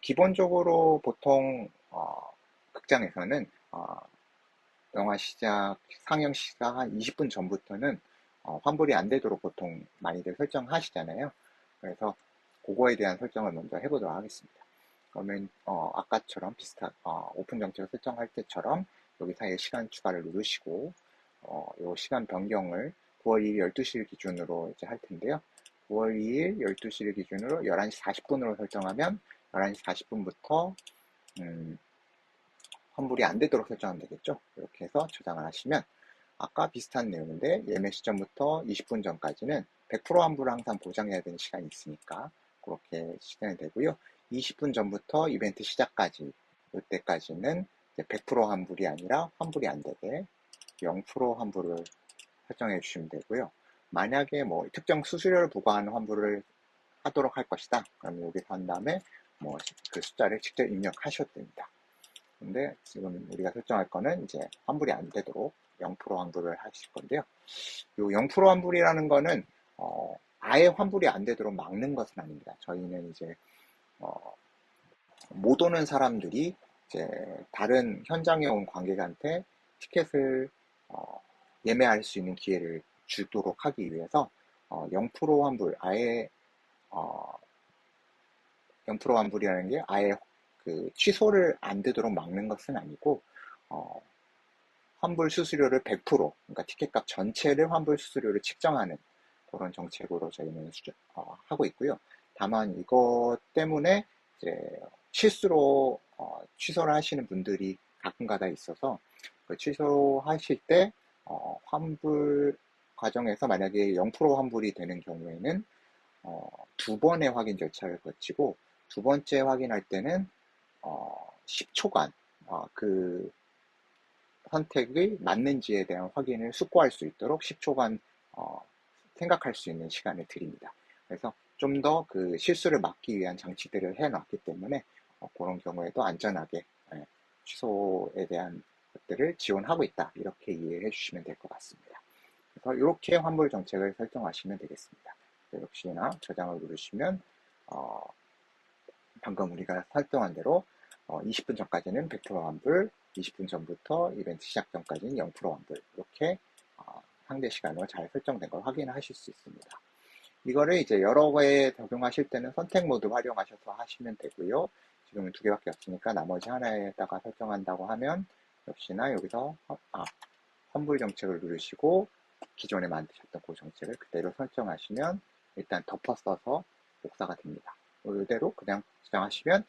기본적으로 보통 극장에서는 영화 상영 시작 한 20분 전부터는 환불이 안 되도록 보통 많이들 설정하시잖아요. 그래서 그거에 대한 설정을 먼저 해보도록 하겠습니다. 그러면 아까처럼 비슷한 오픈 정책을 설정할 때처럼 여기 사이에 시간 추가를 누르시고 요 시간 변경을 9월 2일 12시를 기준으로 이제 할 텐데요. 9월 2일 12시를 기준으로 11시 40분으로 설정하면 11시 40분부터 환불이 안 되도록 설정하면 되겠죠. 이렇게 해서 저장을 하시면 아까 비슷한 내용인데 예매 시점부터 20분 전까지는 100% 환불을 항상 보장해야 되는 시간이 있으니까 그렇게 시간이 되고요. 20분 전부터 이벤트 시작까지 이때까지는 100% 환불이 아니라 환불이 안 되게 0% 환불을 설정해 주시면 되고요. 만약에 뭐 특정 수수료를 부과하는 환불을 하도록 할 것이다. 그럼 여기서 한 다음에 뭐 그 숫자를 직접 입력하셔도 됩니다. 근데 지금 우리가 설정할 거는 이제 환불이 안 되도록 0% 환불을 하실 건데요. 요 0% 환불이라는 거는 아예 환불이 안 되도록 막는 것은 아닙니다. 저희는 이제 못 오는 사람들이 이제 다른 현장에 온 관객한테 티켓을 예매할 수 있는 기회를 주도록 하기 위해서 0% 환불, 아예 0% 환불이라는 게 아예 그 취소를 안 되도록 막는 것은 아니고 환불 수수료를 100%, 그러니까 티켓값 전체를 환불 수수료를 측정하는 그런 정책으로 저희는 하고 있고요. 다만 이것 때문에 이제 실수로 취소를 하시는 분들이 가끔가다 있어서 그 취소하실 때 환불 과정에서 만약에 0% 환불이 되는 경우에는 두 번의 확인 절차를 거치고 두 번째 확인할 때는 10초간 그 선택이 맞는지에 대한 확인을 숙고할 수 있도록 10초간 생각할 수 있는 시간을 드립니다. 그래서 좀 더 그 실수를 막기 위한 장치들을 해놨기 때문에 그런 경우에도 안전하게 취소에 대한 것들을 지원하고 있다. 이렇게 이해해 주시면 될 것 같습니다. 그래서 이렇게 환불 정책을 설정하시면 되겠습니다. 역시나 저장을 누르시면 방금 우리가 설정한 대로 20분 전까지는 100% 환불, 20분 전부터 이벤트 시작 전까지는 0% 환불, 이렇게 상대 시간으로 잘 설정된 걸 확인하실 수 있습니다. 이거를 이제 여러 개에 적용하실 때는 선택 모드 활용하셔서 하시면 되고요. 지금은 두 개밖에 없으니까 나머지 하나에다가 설정한다고 하면 역시나 여기서 환불 정책을 누르시고 기존에 만드셨던 그 정책을 그대로 설정하시면 일단 덮어 써서 복사가 됩니다. 이대로 그냥 저장하시면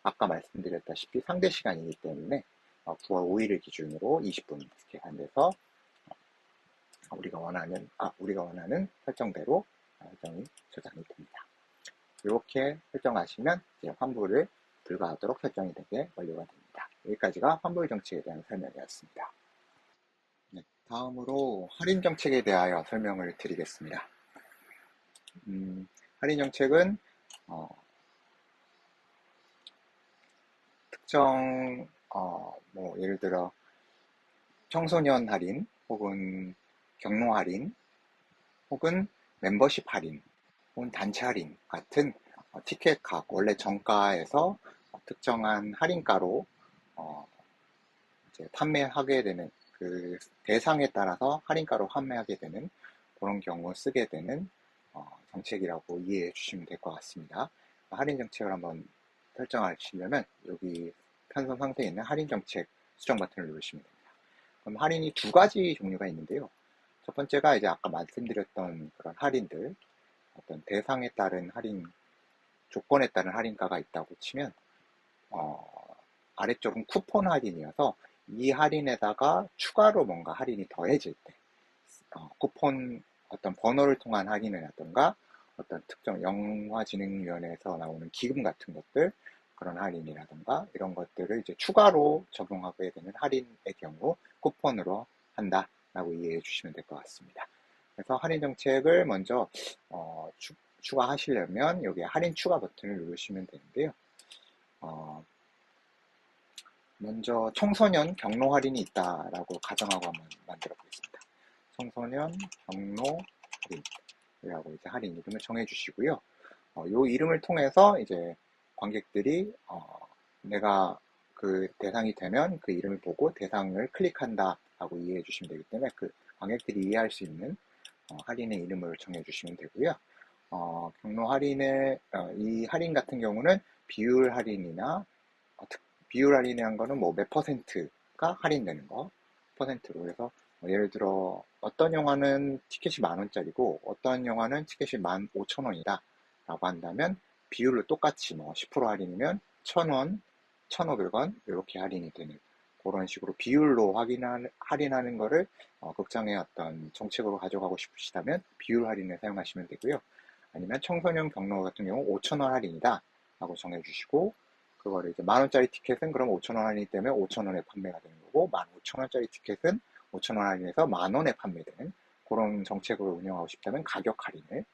아까 말씀드렸다시피 상대 시간이기 때문에 9월 5일을 기준으로 20분 계산돼서 우리가 원하는 설정대로 설정이 저장이 됩니다. 이렇게 설정하시면 이제 환불을 불가하도록 설정이 되게 완료가 됩니다. 여기까지가 환불 정책에 대한 설명이었습니다. 네, 다음으로 할인 정책에 대하여 설명을 드리겠습니다. 할인 정책은 특정 뭐 예를 들어 청소년 할인 혹은 경로 할인 혹은 멤버십 할인 혹은 단체 할인 같은 티켓 값 원래 정가에서 특정한 할인가로 이제 판매하게 되는 그 대상에 따라서 할인가로 판매하게 되는 그런 경우 쓰게 되는 정책이라고 이해해 주시면 될 것 같습니다. 할인 정책을 한번 설정하시려면 여기 편선 상태에 있는 할인 정책 수정 버튼을 누르시면 됩니다. 그럼 할인이 두 가지 종류가 있는데요. 첫 번째가 이제 아까 말씀드렸던 그런 할인들, 어떤 대상에 따른 할인, 조건에 따른 할인가가 있다고 치면 아래쪽은 쿠폰 할인이어서 이 할인에다가 추가로 뭔가 할인이 더해질 때 쿠폰 어떤 번호를 통한 할인이라든가 어떤 특정 영화진흥위원회에서 나오는 기금 같은 것들 그런 할인이라든가 이런 것들을 이제 추가로 적용하게 되는 할인의 경우 쿠폰으로 한다라고 이해해 주시면 될 것 같습니다. 그래서 할인 정책을 먼저 추가하시려면 여기 할인 추가 버튼을 누르시면 되는데요. 먼저 청소년 경로 할인이 있다라고 가정하고 한번 만들어 보겠습니다. 청소년 경로 할인이라고 이제 할인 이름을 정해 주시고요. 이 이름을 통해서 이제 관객들이 내가 그 대상이 되면 그 이름을 보고 대상을 클릭한다라고 이해해 주시면 되기 때문에 그 관객들이 이해할 수 있는 할인의 이름을 정해 주시면 되고요. 경로 할인의 이 할인 같은 경우는 비율 할인이나 비율 할인이라는 거는 뭐 몇 퍼센트가 할인되는 거 퍼센트로 해서 예를 들어 어떤 영화는 티켓이 10,000원짜리고 어떤 영화는 티켓이 15,000원이다 라고 한다면 비율을 똑같이 뭐 10% 할인이면 1,000원, 1,500원 이렇게 할인이 되는 그런 식으로 비율로 할인하는 거를 극장의 어떤 정책으로 가져가고 싶으시다면 비율 할인을 사용하시면 되고요. 아니면 청소년 경로 같은 경우 5,000원 할인이다 라고 정해주시고 그거를 이제 10,000원짜리 티켓은 그럼 5,000원 할인이기 때문에 5,000원에 판매가 되는 거고 15,000원짜리 티켓은 5,000원 할인해서 10,000원에 판매되는 그런 정책을 운영하고 싶다면 가격 할인을,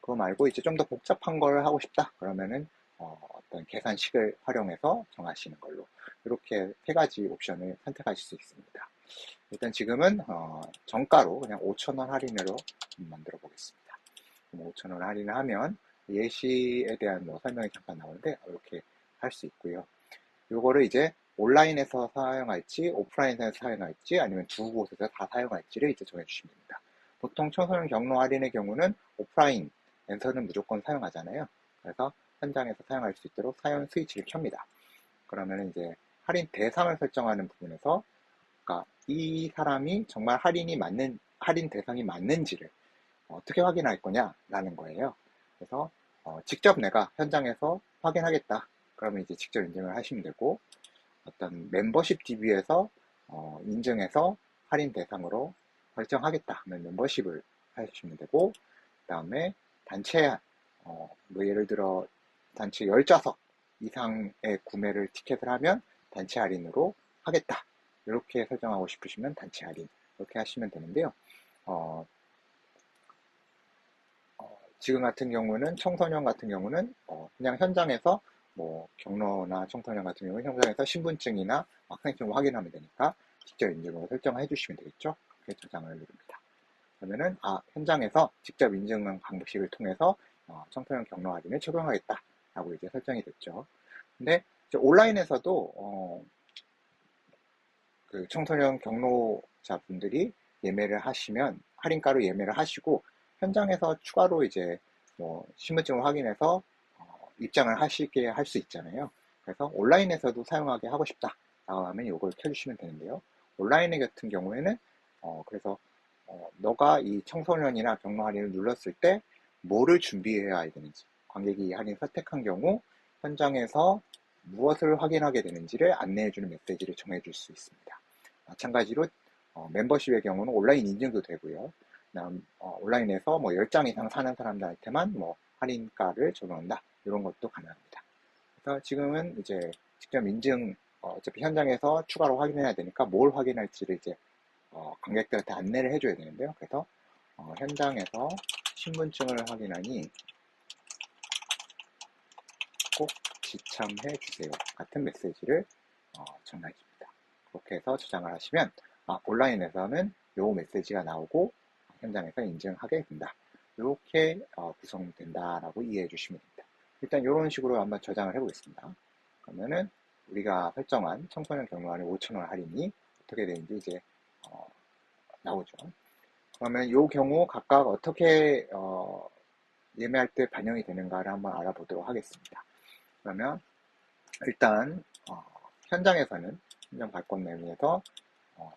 그거 말고 이제 좀 더 복잡한 걸 하고 싶다 그러면은 어떤 계산식을 활용해서 정하시는 걸로, 이렇게 세 가지 옵션을 선택하실 수 있습니다. 일단 지금은 정가로 그냥 5,000원 할인으로 만들어 보겠습니다. 5,000원 할인을 하면 예시에 대한 설명이 잠깐 나오는데 이렇게 할 수 있고요. 요거를 이제 온라인에서 사용할지 오프라인에서 사용할지 아니면 두 곳에서 다 사용할지를 이제 정해주시면 됩니다. 보통 청소년 경로 할인의 경우는 오프라인에서는 무조건 사용하잖아요. 그래서 현장에서 사용할 수 있도록 사용 스위치를 켭니다. 그러면 이제 할인 대상을 설정하는 부분에서, 그러니까 이 사람이 정말 할인 대상이 맞는지를 어떻게 확인할 거냐라는 거예요. 그래서 직접 내가 현장에서 확인하겠다. 그러면 이제 직접 인증을 하시면 되고, 어떤 멤버십 DB에서 인증해서 할인 대상으로 설정하겠다 하면 멤버십을 하시면 되고, 그 다음에 단체, 뭐 예를 들어 단체 10좌석 이상의 구매를 티켓을 하면 단체 할인으로 하겠다. 이렇게 설정하고 싶으시면 단체 할인 이렇게 하시면 되는데요. 지금 같은 경우는 청소년 같은 경우는 그냥 현장에서 뭐 경로나 청소년 같은 경우는 현장에서 신분증이나 학생증을 확인하면 되니까 직접 인증으로 설정해 주시면 되겠죠. 그렇게 저장을 누릅니다. 그러면은 현장에서 직접 인증 방식을 통해서 청소년 경로 할인을 적용하겠다라고 이제 설정이 됐죠. 근데 이제 온라인에서도 그 청소년 경로자분들이 예매를 하시면 할인가로 예매를 하시고 현장에서 추가로 이제 뭐 신분증을 확인해서 입장을 하시게 할 수 있잖아요. 그래서 온라인에서도 사용하게 하고 싶다라고 하면 이걸 켜주시면 되는데요. 온라인 같은 경우에는 그래서 너가 이 청소년이나 경로 할인을 눌렀을 때 뭐를 준비해야 되는지, 관객이 이 할인 선택한 경우 현장에서 무엇을 확인하게 되는지를 안내해주는 메시지를 정해줄 수 있습니다. 마찬가지로 멤버십의 경우는 온라인 인증도 되고요. 그다음 온라인에서 뭐 10장 이상 사는 사람들한테만 뭐 할인가를 적용한다. 이런 것도 가능합니다. 그래서 지금은 이제 직접 인증, 어차피 현장에서 추가로 확인해야 되니까 뭘 확인할지를 이제 관객들한테 안내를 해줘야 되는데요. 그래서 현장에서 신분증을 확인하니 꼭 지참해 주세요 같은 메시지를 전달해줍니다. 그렇게 해서 저장을 하시면 온라인에서는 요 메시지가 나오고 현장에서 인증하게 된다. 이렇게 구성된다라고 이해해 주시면 됩니다. 일단 이런 식으로 한번 저장을 해보겠습니다. 그러면은 우리가 설정한 청소년 경로 할인 5,000원 할인이 어떻게 되는지 이제 나오죠. 그러면 이 경우 각각 어떻게 예매할 때 반영이 되는가를 한번 알아보도록 하겠습니다. 그러면 일단 현장에서는 현장 발권 내용에서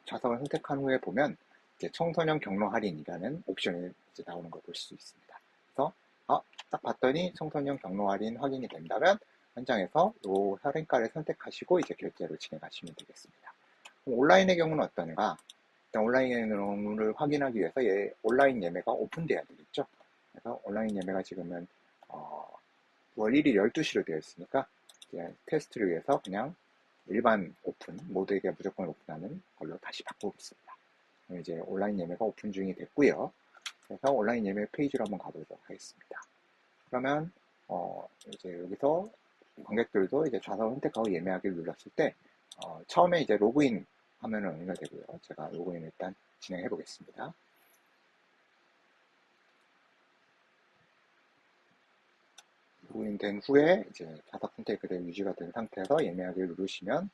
좌석을 선택한 후에 보면 이제 청소년 경로 할인이라는 옵션이 이제 나오는 걸 볼 수 있습니다. 그래서 딱 봤더니 청소년 경로 할인 확인이 된다면 현장에서 이 할인가를 선택하시고 이제 결제를 진행하시면 되겠습니다. 그럼 온라인의 경우는 어떤가? 일단 온라인의 경우를 확인하기 위해서 온라인 예매가 오픈돼야 되겠죠. 그래서 온라인 예매가 지금은 월 1일 12시로 되어 있으니까 이제 테스트를 위해서 그냥 일반 오픈, 모두에게 무조건 오픈하는 걸로 다시 바꾸겠습니다. 그럼 이제 온라인 예매가 오픈 중이 됐고요. 그래서 온라인 예매 페이지로 한번 가보도록 하겠습니다. 그러면 이제 여기서 관객들도 이제 좌석 선택하고 예매하기를 눌렀을 때 처음에 이제 로그인 화면을 연결되고요. 제가 로그인 일단 진행해 보겠습니다. 로그인된 후에 이제 좌석 선택이 그대로 유지가 된 상태에서 예매하기를 누르시면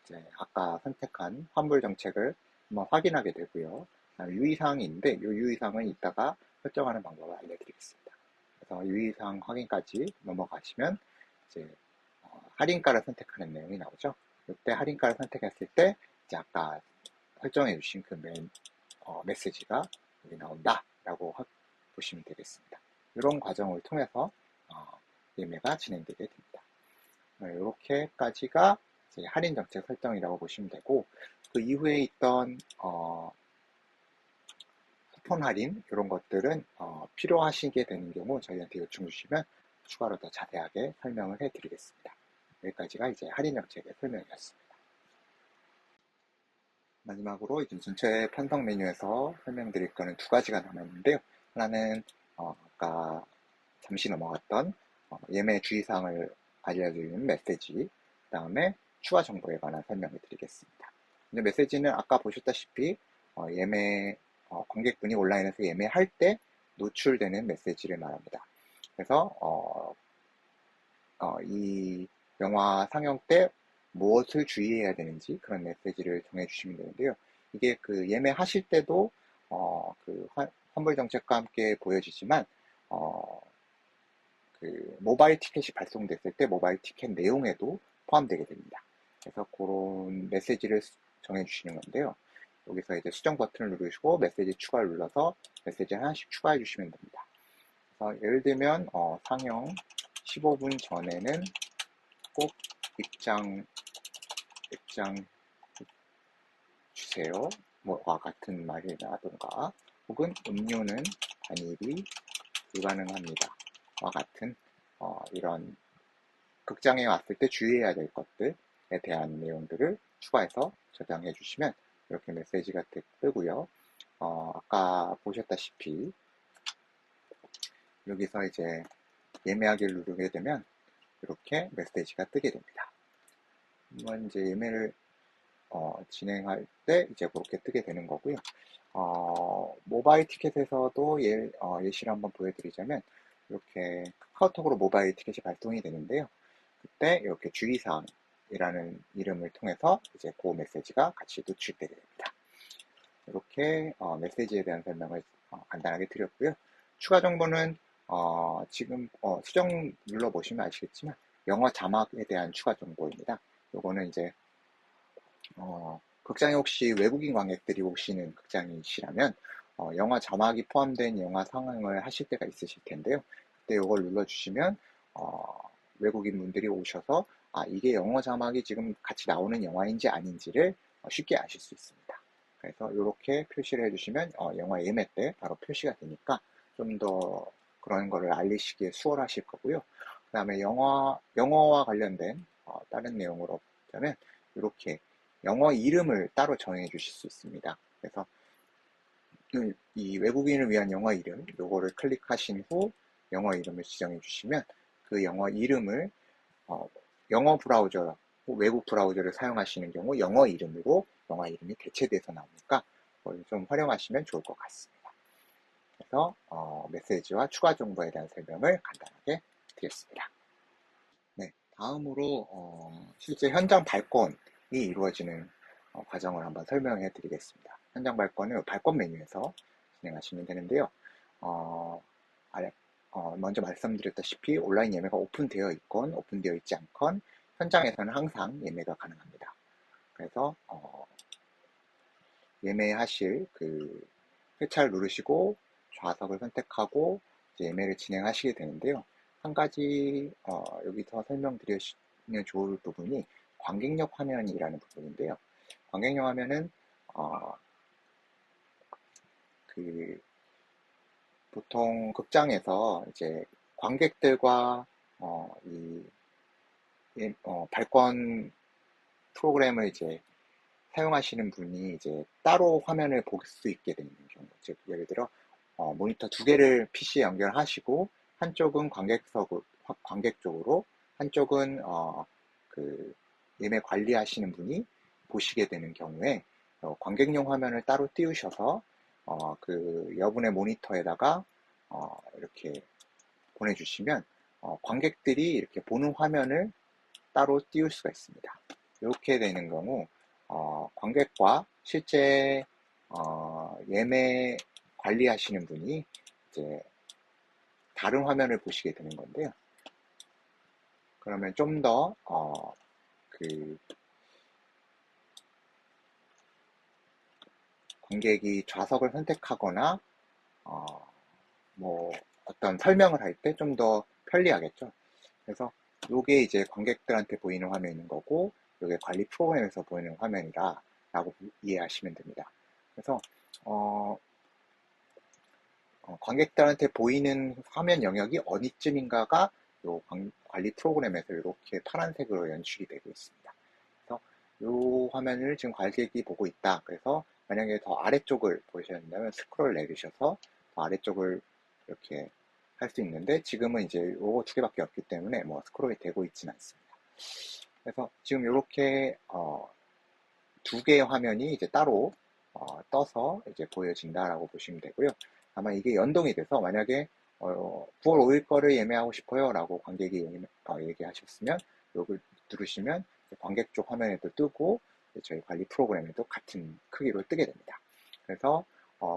이제 아까 선택한 환불 정책을 한번 확인하게 되고요. 유의사항이 있는데 이 유의사항은 이따가 설정하는 방법을 알려드리겠습니다. 그래서 유의사항 확인까지 넘어가시면 이제 할인가를 선택하는 내용이 나오죠. 이때 할인가를 선택했을 때 이제 아까 설정해 주신 그 메시지가 여기 나온다라고 보시면 되겠습니다. 이런 과정을 통해서 예매가 진행되게 됩니다. 이렇게까지가 할인 정책 설정이라고 보시면 되고, 그 이후에 있던 쿠폰 할인 이런 것들은 필요하시게 되는 경우 저희한테 요청 주시면 추가로 더 자세하게 설명을 해드리겠습니다. 여기까지가 이제 할인 정책의 설명이었습니다. 마지막으로 이제 전체 편성 메뉴에서 설명드릴 거는 두 가지가 남아있는데요. 하나는 아까 잠시 넘어갔던 예매 주의사항을 알려드리는 메시지, 그 다음에 추가 정보에 관한 설명을 드리겠습니다. 근데 메시지는 아까 보셨다시피 예매 관객분이 온라인에서 예매할 때 노출되는 메시지를 말합니다. 그래서 이 영화 상영 때 무엇을 주의해야 되는지 그런 메시지를 정해주시면 되는데요. 이게 그 예매하실 때도 그 환불 정책과 함께 보여지지만 그 모바일 티켓이 발송됐을 때 모바일 티켓 내용에도 포함되게 됩니다. 그래서 그런 메시지를 정해주시는 건데요. 여기서 이제 수정 버튼을 누르시고 메시지 추가를 눌러서 메시지 하나씩 추가해 주시면 됩니다. 그래서 예를 들면 상영 15분 전에는 꼭 입장 주세요. 뭐와 같은 말이라던가 혹은 음료는 반입이 불가능합니다. 와 같은 이런 극장에 왔을 때 주의해야 될 것들에 대한 내용들을 추가해서 저장해 주시면 이렇게 메시지가 뜨고요. 아까 보셨다시피 여기서 이제 예매하기를 누르게 되면 이렇게 메시지가 뜨게 됩니다. 한번 이제 예매를 진행할 때 이제 그렇게 뜨게 되는 거고요. 모바일 티켓에서도 예시를 한번 보여드리자면 이렇게 카카오톡으로 모바일 티켓이 발송이 되는데요. 그때 이렇게 주의사항이라는 이름을 통해서 이제 그 메시지가 같이 노출되게 됩니다. 이렇게 메시지에 대한 설명을 간단하게 드렸고요. 추가 정보는 지금 수정 눌러보시면 아시겠지만 영어 자막에 대한 추가 정보입니다. 요거는 이제 극장에 혹시 외국인 관객들이 오시는 극장이시라면 영화 자막이 포함된 영화 상영을 하실 때가 있으실 텐데요. 그때 이걸 눌러주시면 외국인 분들이 오셔서 이게 영어 자막이 지금 같이 나오는 영화인지 아닌지를 쉽게 아실 수 있습니다. 그래서 이렇게 표시를 해주시면 영화 예매 때 바로 표시가 되니까 좀 더 그런 거를 알리시기에 수월하실 거고요. 그 다음에 영어와 관련된 다른 내용으로 보자면 이렇게 영어 이름을 따로 정해 주실 수 있습니다. 그래서 이 외국인을 위한 영어 이름, 요거를 클릭하신 후 영어 이름을 지정해 주시면 그 영어 이름을 영어 브라우저, 외국 브라우저를 사용하시는 경우 영어 이름으로 영화 이름이 대체돼서 나오니까 그걸 좀 활용하시면 좋을 것 같습니다. 그래서 메시지와 추가 정보에 대한 설명을 간단하게 드렸습니다. 네, 다음으로 실제 현장 발권이 이루어지는 과정을 한번 설명해 드리겠습니다. 현장 발권은 발권 메뉴에서 진행하시면 되는데요. 어, 먼저 말씀드렸다시피 온라인 예매가 오픈되어 있건 오픈되어 있지 않건 현장에서는 항상 예매가 가능합니다. 그래서 예매하실 그 회차를 누르시고 좌석을 선택하고 이제 예매를 진행하시게 되는데요. 한 가지 여기서 설명드리면 좋을 부분이 관객역 화면이라는 부분인데요. 관객역 화면은 그 보통 극장에서 이제 관객들과 발권 프로그램을 이제 사용하시는 분이 이제 따로 화면을 볼 수 있게 되는 경우, 즉 예를 들어 모니터 두 개를 PC에 연결하시고 한쪽은 관객 쪽으로, 한쪽은 그 예매 관리하시는 분이 보시게 되는 경우에 관객용 화면을 따로 띄우셔서 그 여분의 모니터에다가 이렇게 보내주시면 관객들이 이렇게 보는 화면을 따로 띄울 수가 있습니다. 이렇게 되는 경우 관객과 실제 예매 관리하시는 분이 이제 다른 화면을 보시게 되는 건데요. 그러면 좀 더 그 관객이 좌석을 선택하거나 뭐 어떤 설명을 할 때 좀 더 편리하겠죠. 그래서 요게 이제 관객들한테 보이는 화면인 거고 요게 관리 프로그램에서 보이는 화면이다 라고 이해하시면 됩니다. 그래서 관객들한테 보이는 화면 영역이 어디쯤인가가 요 관리 프로그램에서 이렇게 파란색으로 연출이 되고 있습니다. 그래서 요 화면을 지금 관객이 보고 있다. 그래서 만약에 더 아래쪽을 보셔야 된다면 스크롤 내리셔서 더 아래쪽을 이렇게 할 수 있는데 지금은 이제 요거 두 개밖에 없기 때문에 뭐 스크롤이 되고 있지는 않습니다. 그래서 지금 이렇게 두 개의 화면이 이제 따로 떠서 이제 보여진다라고 보시면 되고요. 아마 이게 연동이 돼서 만약에 9월 5일 거를 예매하고 싶어요 라고 관객이 얘기하셨으면 여기 누르시면 관객 쪽 화면에도 뜨고 저희 관리 프로그램에도 같은 크기로 뜨게 됩니다. 그래서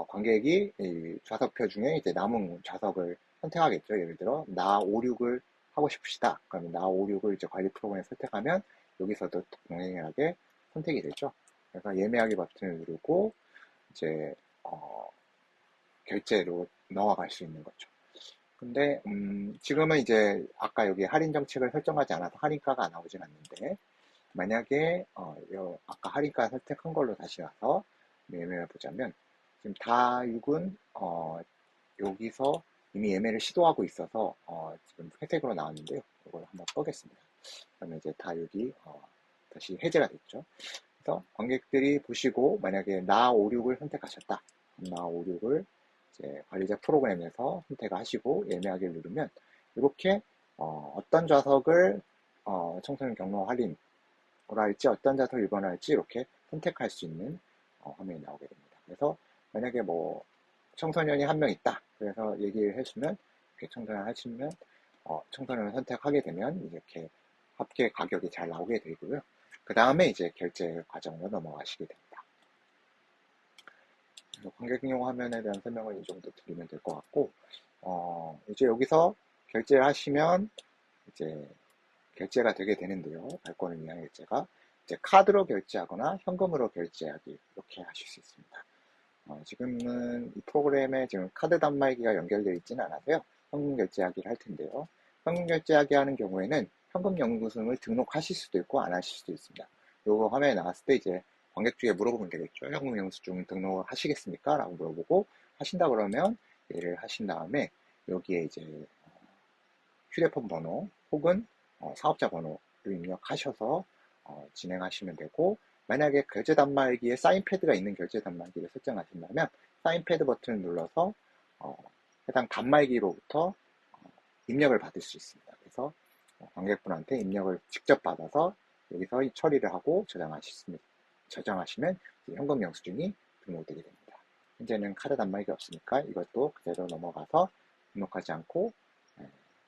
관객이 이 좌석표 중에 이제 남은 좌석을 선택하겠죠. 예를 들어 나 56을 하고 싶으시다. 그러면 나 56을 이제 관리 프로그램에 선택하면 여기서도 동일하게 선택이 되죠. 그래서 예매하기 버튼을 누르고 이제 결제로 넘어갈 수 있는 거죠. 근데 지금은 이제 아까 여기 할인 정책을 설정하지 않아서 할인가가 나오진 않는데 만약에 아까 할인가 선택한 걸로 다시 와서 예매를 보자면 지금 다육은 여기서 이미 예매를 시도하고 있어서 지금 회색으로 나왔는데요. 이걸 한번 끄겠습니다. 그러면 이제 다육이 다시 해제가 됐죠. 그래서 관객들이 보시고 만약에 나 56을 선택하셨다. 나 56을 이제 관리자 프로그램에서 선택하시고 예매하기를 누르면 이렇게 어떤 좌석을 청소년 경로 할인으로 할지 어떤 좌석을 입원할지 이렇게 선택할 수 있는 화면이 나오게 됩니다. 그래서 만약에 뭐 청소년이 한 명 있다. 그래서 얘기를 해주면 이렇게 청소년 하시면 청소년을 선택하게 되면 이렇게 합계 가격이 잘 나오게 되고요. 그 다음에 이제 결제 과정으로 넘어가시게 됩니다. 관객용 화면에 대한 설명을 이 정도 드리면 될 것 같고, 이제 여기서 결제를 하시면 이제 결제가 되게 되는데요. 발권을 위한 결제가 이제 카드로 결제하거나 현금으로 결제하기 이렇게 하실 수 있습니다. 지금은 이 프로그램에 지금 카드 단말기가 연결되어 있지는 않아서요. 현금 결제하기를 할 텐데요. 현금 결제하기 하는 경우에는 현금 영수증을 등록하실 수도 있고 안 하실 수도 있습니다. 요거 화면에 나왔을 때 이제 관객 중에 물어보면 되겠죠. 현금 영수증 등록하시겠습니까? 라고 물어보고 하신다 그러면 얘를 하신 다음에 여기에 이제 휴대폰 번호 혹은 사업자 번호를 입력하셔서 진행하시면 되고 만약에 결제 단말기에 사인패드가 있는 결제 단말기를 설정하신다면 사인패드 버튼을 눌러서 해당 단말기로부터 입력을 받을 수 있습니다. 그래서 관객분한테 입력을 직접 받아서 여기서 처리를 하고 저장하시면 현금 영수증이 등록되게 됩니다. 현재는 카드 단말기가 없으니까 이것도 그대로 넘어가서 등록하지 않고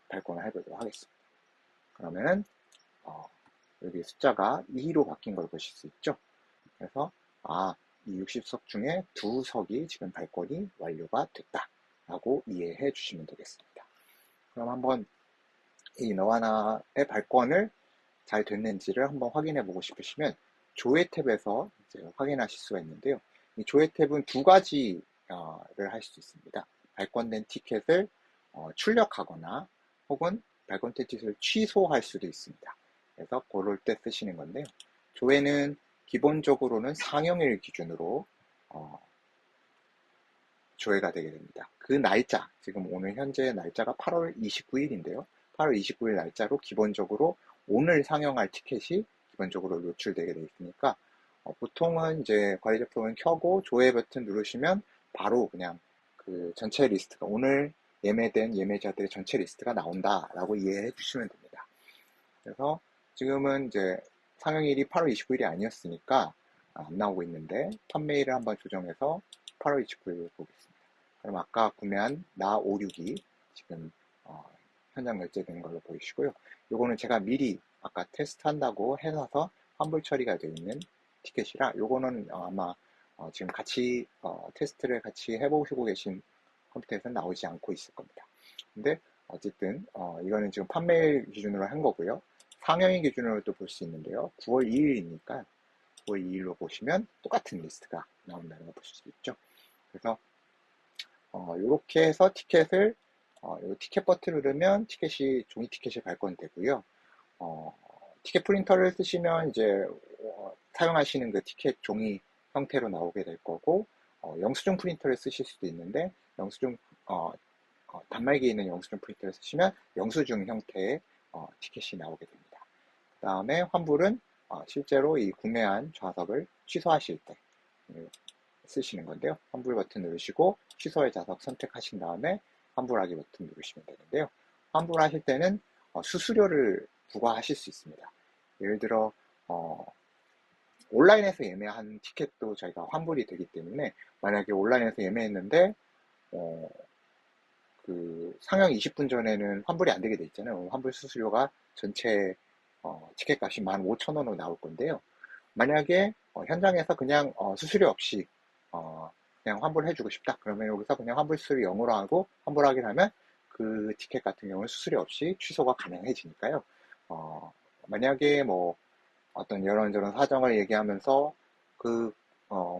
발권을 해보도록 하겠습니다. 그러면은 여기 숫자가 2로 바뀐 걸 보실 수 있죠. 그래서 이 60석 중에 2석이 지금 발권이 완료가 됐다 라고 이해해 주시면 되겠습니다. 그럼 한번 이 너와 나의 발권을 잘 됐는지를 한번 확인해 보고 싶으시면 조회 탭에서 이제 확인하실 수가 있는데요. 이 조회 탭은 두 가지를 할 수 있습니다. 발권된 티켓을 출력하거나 혹은 발권된 티켓을 취소할 수도 있습니다. 그래서 그럴 때 쓰시는 건데요. 조회는 기본적으로는 상영일 기준으로 조회가 되게 됩니다. 그 날짜, 지금 오늘 현재 날짜가 8월 29일인데요. 8월 29일 날짜로 기본적으로 오늘 상영할 티켓이 기본적으로 노출되게 되어 있으니까 보통은 이제 관리자 프로그램 켜고 조회 버튼 누르시면 바로 그냥 그 전체 리스트가 오늘 예매된 예매자들의 전체 리스트가 나온다라고 이해해 주시면 됩니다. 그래서 지금은 이제 상영일이 8월 29일이 아니었으니까 안 나오고 있는데 판매일을 한번 조정해서 8월 29일 보겠습니다. 그럼 아까 구매한 나 56이 지금 현장 결제된 걸로 보이시고요. 요거는 제가 미리 아까 테스트 한다고 해놔서 환불 처리가 되어 있는 티켓이라 요거는 아마 지금 같이 테스트를 같이 해보시고 계신 컴퓨터에서는 나오지 않고 있을 겁니다. 근데 어쨌든 이거는 지금 판매일 기준으로 한 거고요. 상영일 기준으로도 볼 수 있는데요. 9월 2일이니까 9월 2일로 보시면 똑같은 리스트가 나온다는 걸 보실 수 있죠. 그래서 이렇게 해서 티켓을 이 티켓 버튼을 누르면 종이 티켓이 발권되고요. 티켓 프린터를 쓰시면 이제 사용하시는 그 티켓 종이 형태로 나오게 될 거고 영수증 프린터를 쓰실 수도 있는데 영수증 단말기에 있는 영수증 프린터를 쓰시면 영수증 형태의 티켓이 나오게 됩니다. 그 다음에 환불은 실제로 이 구매한 좌석을 취소하실 때 쓰시는 건데요. 환불 버튼 누르시고 취소의 좌석 선택하신 다음에 환불하기 버튼 누르시면 되는데요. 환불하실 때는 수수료를 부과하실 수 있습니다. 예를 들어 온라인에서 예매한 티켓도 저희가 환불이 되기 때문에 만약에 온라인에서 예매했는데 그 상영 20분 전에는 환불이 안 되게 돼 있잖아요. 환불 수수료가 전체 티켓 값이 15,000원으로 나올 건데요. 만약에 현장에서 그냥 수수료 없이 그냥 환불해주고 싶다. 그러면 여기서 그냥 환불 수수료 0으로 하고 환불하게 하면 그 티켓 같은 경우는 수수료 없이 취소가 가능해지니까요. 만약에 뭐 어떤 이런저런 사정을 얘기하면서 그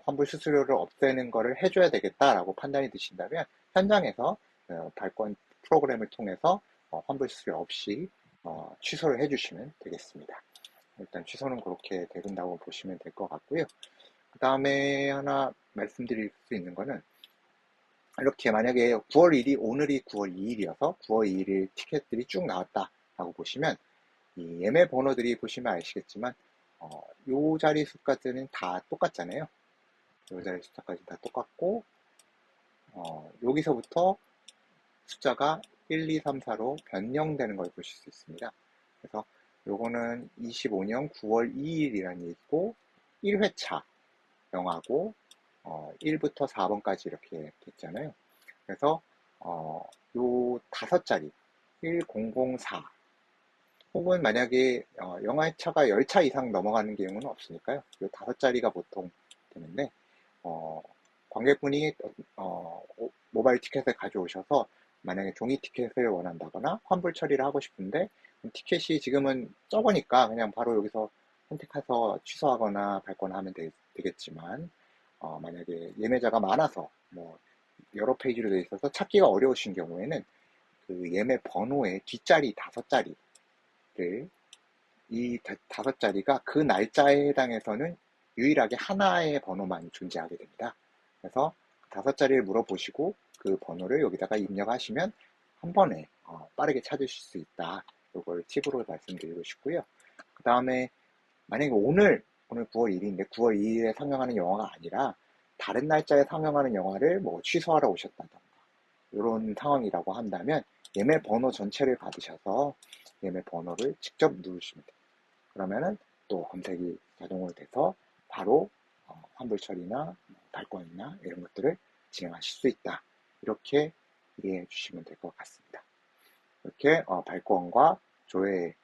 환불 수수료를 없애는 거를 해줘야 되겠다라고 판단이 드신다면 현장에서 발권 프로그램을 통해서 환불 수수료 없이 취소를 해주시면 되겠습니다. 일단 취소는 그렇게 된다고 보시면 될 것 같고요. 그 다음에 하나 말씀드릴 수 있는 거는 이렇게 만약에 9월 1일, 오늘이 9월 2일이어서 9월 2일 티켓들이 쭉 나왔다라고 보시면 이 예매 번호들이 보시면 아시겠지만 요 자리 숫까지는 다 똑같잖아요. 요 자리 숫자까지 다 똑같고 여기서부터 숫자가 1, 2, 3, 4로 변경되는 걸 보실 수 있습니다. 그래서 요거는 25년 9월 2일이라는 얘기고 1회차 영화고 1부터 4번까지 이렇게 됐잖아요. 그래서 요 5자리 1004 혹은 만약에 영화차가 10차 이상 넘어가는 경우는 없으니까요. 요 5자리가 보통 되는데 관객분이 모바일 티켓을 가져오셔서 만약에 종이 티켓을 원한다거나 환불 처리를 하고 싶은데 티켓이 지금은 적으니까 그냥 바로 여기서 선택해서 취소하거나 발권하면 되겠지만 만약에 예매자가 많아서 뭐 여러 페이지로 되어 있어서 찾기가 어려우신 경우에는 그 예매 번호의 뒷자리 5자리를 이 5자리가 그 날짜에 해당해서는 유일하게 하나의 번호만 존재하게 됩니다. 그래서 5자리를 물어보시고 그 번호를 여기다가 입력하시면 한 번에 빠르게 찾으실 수 있다. 이걸 팁으로 말씀드리고 싶고요. 그 다음에 만약에 오늘 9월 1일인데 9월 2일에 상영하는 영화가 아니라 다른 날짜에 상영하는 영화를 뭐 취소하러 오셨다던가 이런 상황이라고 한다면 예매 번호 전체를 받으셔서 예매 번호를 직접 누르시면 돼요. 그러면은 또 검색이 자동으로 돼서 바로 환불 처리나 발권이나 이런 것들을 진행하실 수 있다. 이렇게 이해해 주시면 될 것 같습니다. 이렇게 발권과 조회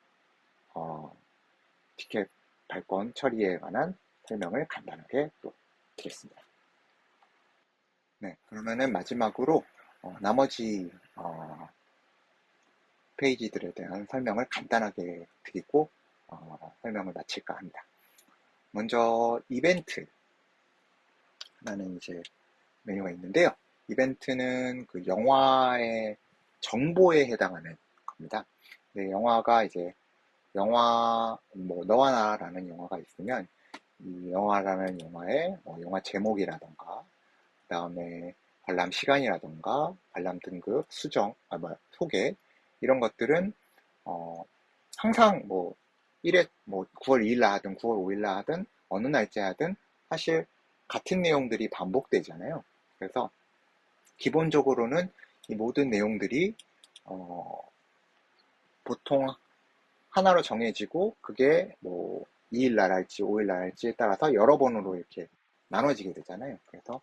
티켓 발권 처리에 관한 설명을 간단하게 또 드렸습니다. 네, 그러면은 마지막으로 나머지 페이지들에 대한 설명을 간단하게 드리고 설명을 마칠까 합니다. 먼저 이벤트라는 이제 메뉴가 있는데요. 이벤트는 그 영화의 정보에 해당하는 겁니다. 네, 영화가 이제 영화 뭐 너와 나라는 영화가 있으면 이 영화라는 영화의 영화 제목이라던가 그다음에 관람 시간이라던가 관람 등급 수정 소개 이런 것들은 항상 뭐 1회 뭐 9월 2일 날 하든 9월 5일 날 하든 어느 날짜에 하든 사실 같은 내용들이 반복되잖아요. 그래서 기본적으로는 이 모든 내용들이 보통 하나로 정해지고 그게 뭐 2일 날 할지 5일 날 할지에 따라서 여러 번으로 이렇게 나눠지게 되잖아요. 그래서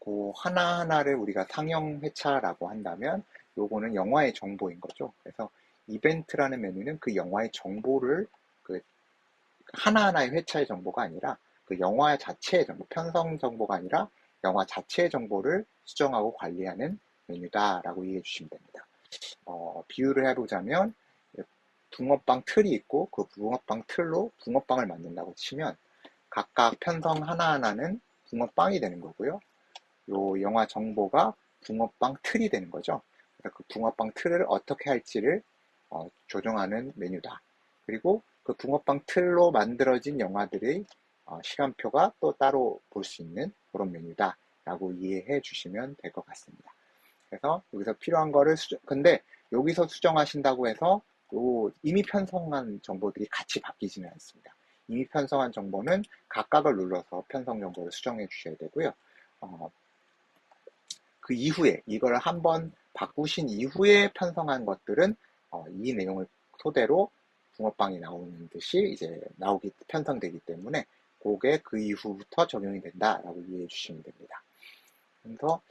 그 하나하나를 우리가 상영 회차라고 한다면 요거는 영화의 정보인 거죠. 그래서 이벤트라는 메뉴는 그 영화의 정보를 그 하나하나의 회차의 정보가 아니라 그 영화 자체의 정보, 편성 정보가 아니라 영화 자체의 정보를 수정하고 관리하는 메뉴다라고 이해해 주시면 됩니다. 비유를 해보자면 붕어빵 틀이 있고 그 붕어빵 틀로 붕어빵을 만든다고 치면 각각 편성 하나하나는 붕어빵이 되는 거고요. 요 영화 정보가 붕어빵 틀이 되는 거죠. 그래서 그 붕어빵 틀을 어떻게 할지를 조정하는 메뉴다. 그리고 그 붕어빵 틀로 만들어진 영화들의 시간표가 또 따로 볼 수 있는 그런 메뉴다 라고 이해해 주시면 될 것 같습니다. 그래서 여기서 필요한 거를 근데 여기서 수정하신다고 해서 이미 편성한 정보들이 같이 바뀌지는 않습니다. 이미 편성한 정보는 각각을 눌러서 편성 정보를 수정해 주셔야 되고요. 그 이후에 이걸 한번 바꾸신 이후에 편성한 것들은 이 내용을 토대로 붕어빵이 나오는 듯이 이제 편성되기 때문에 그게 그 이후부터 적용이 된다라고 이해해 주시면 됩니다. 그래서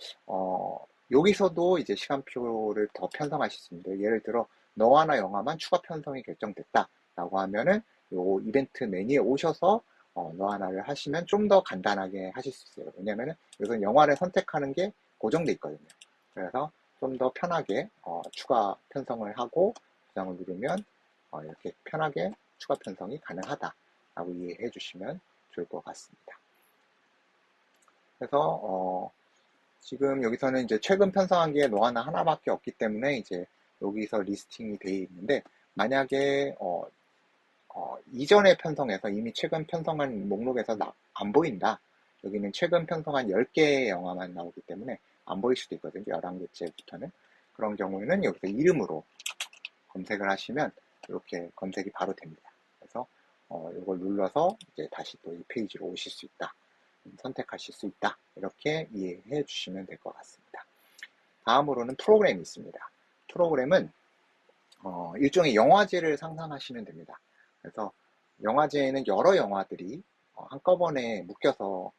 여기서도 이제 시간표를 더 편성하실 수 있는데, 예를 들어 너와나 영화만 추가 편성이 결정됐다라고 하면은 요 이벤트 메뉴에 오셔서 너와나를 하시면 좀 더 간단하게 하실 수 있어요. 왜냐면은 여기서 영화를 선택하는 게 고정돼 있거든요. 그래서 좀 더 편하게 추가 편성을 하고 저장을 누르면 이렇게 편하게 추가 편성이 가능하다라고 이해해 주시면 좋을 것 같습니다. 그래서 지금 여기서는 이제 최근 편성한 게 너하나 하나밖에 없기 때문에 이제 여기서 리스팅이 되어 있는데, 만약에 이전에 편성해서 이미 최근 편성한 목록에서 안 보인다. 여기는 최근 편성한 10개의 영화만 나오기 때문에 안 보일 수도 있거든요. 11개째부터는. 그런 경우에는 여기서 이름으로 검색을 하시면 이렇게 검색이 바로 됩니다. 그래서 이걸 눌러서 이제 다시 또 이 페이지로 오실 수 있다. 선택하실 수 있다. 이렇게 이해해 주시면 될 것 같습니다. 다음으로는 프로그램이 있습니다. 프로그램은 일종의 영화제를 상상하시면 됩니다. 그래서 영화제에는 여러 영화들이 한꺼번에 묶여서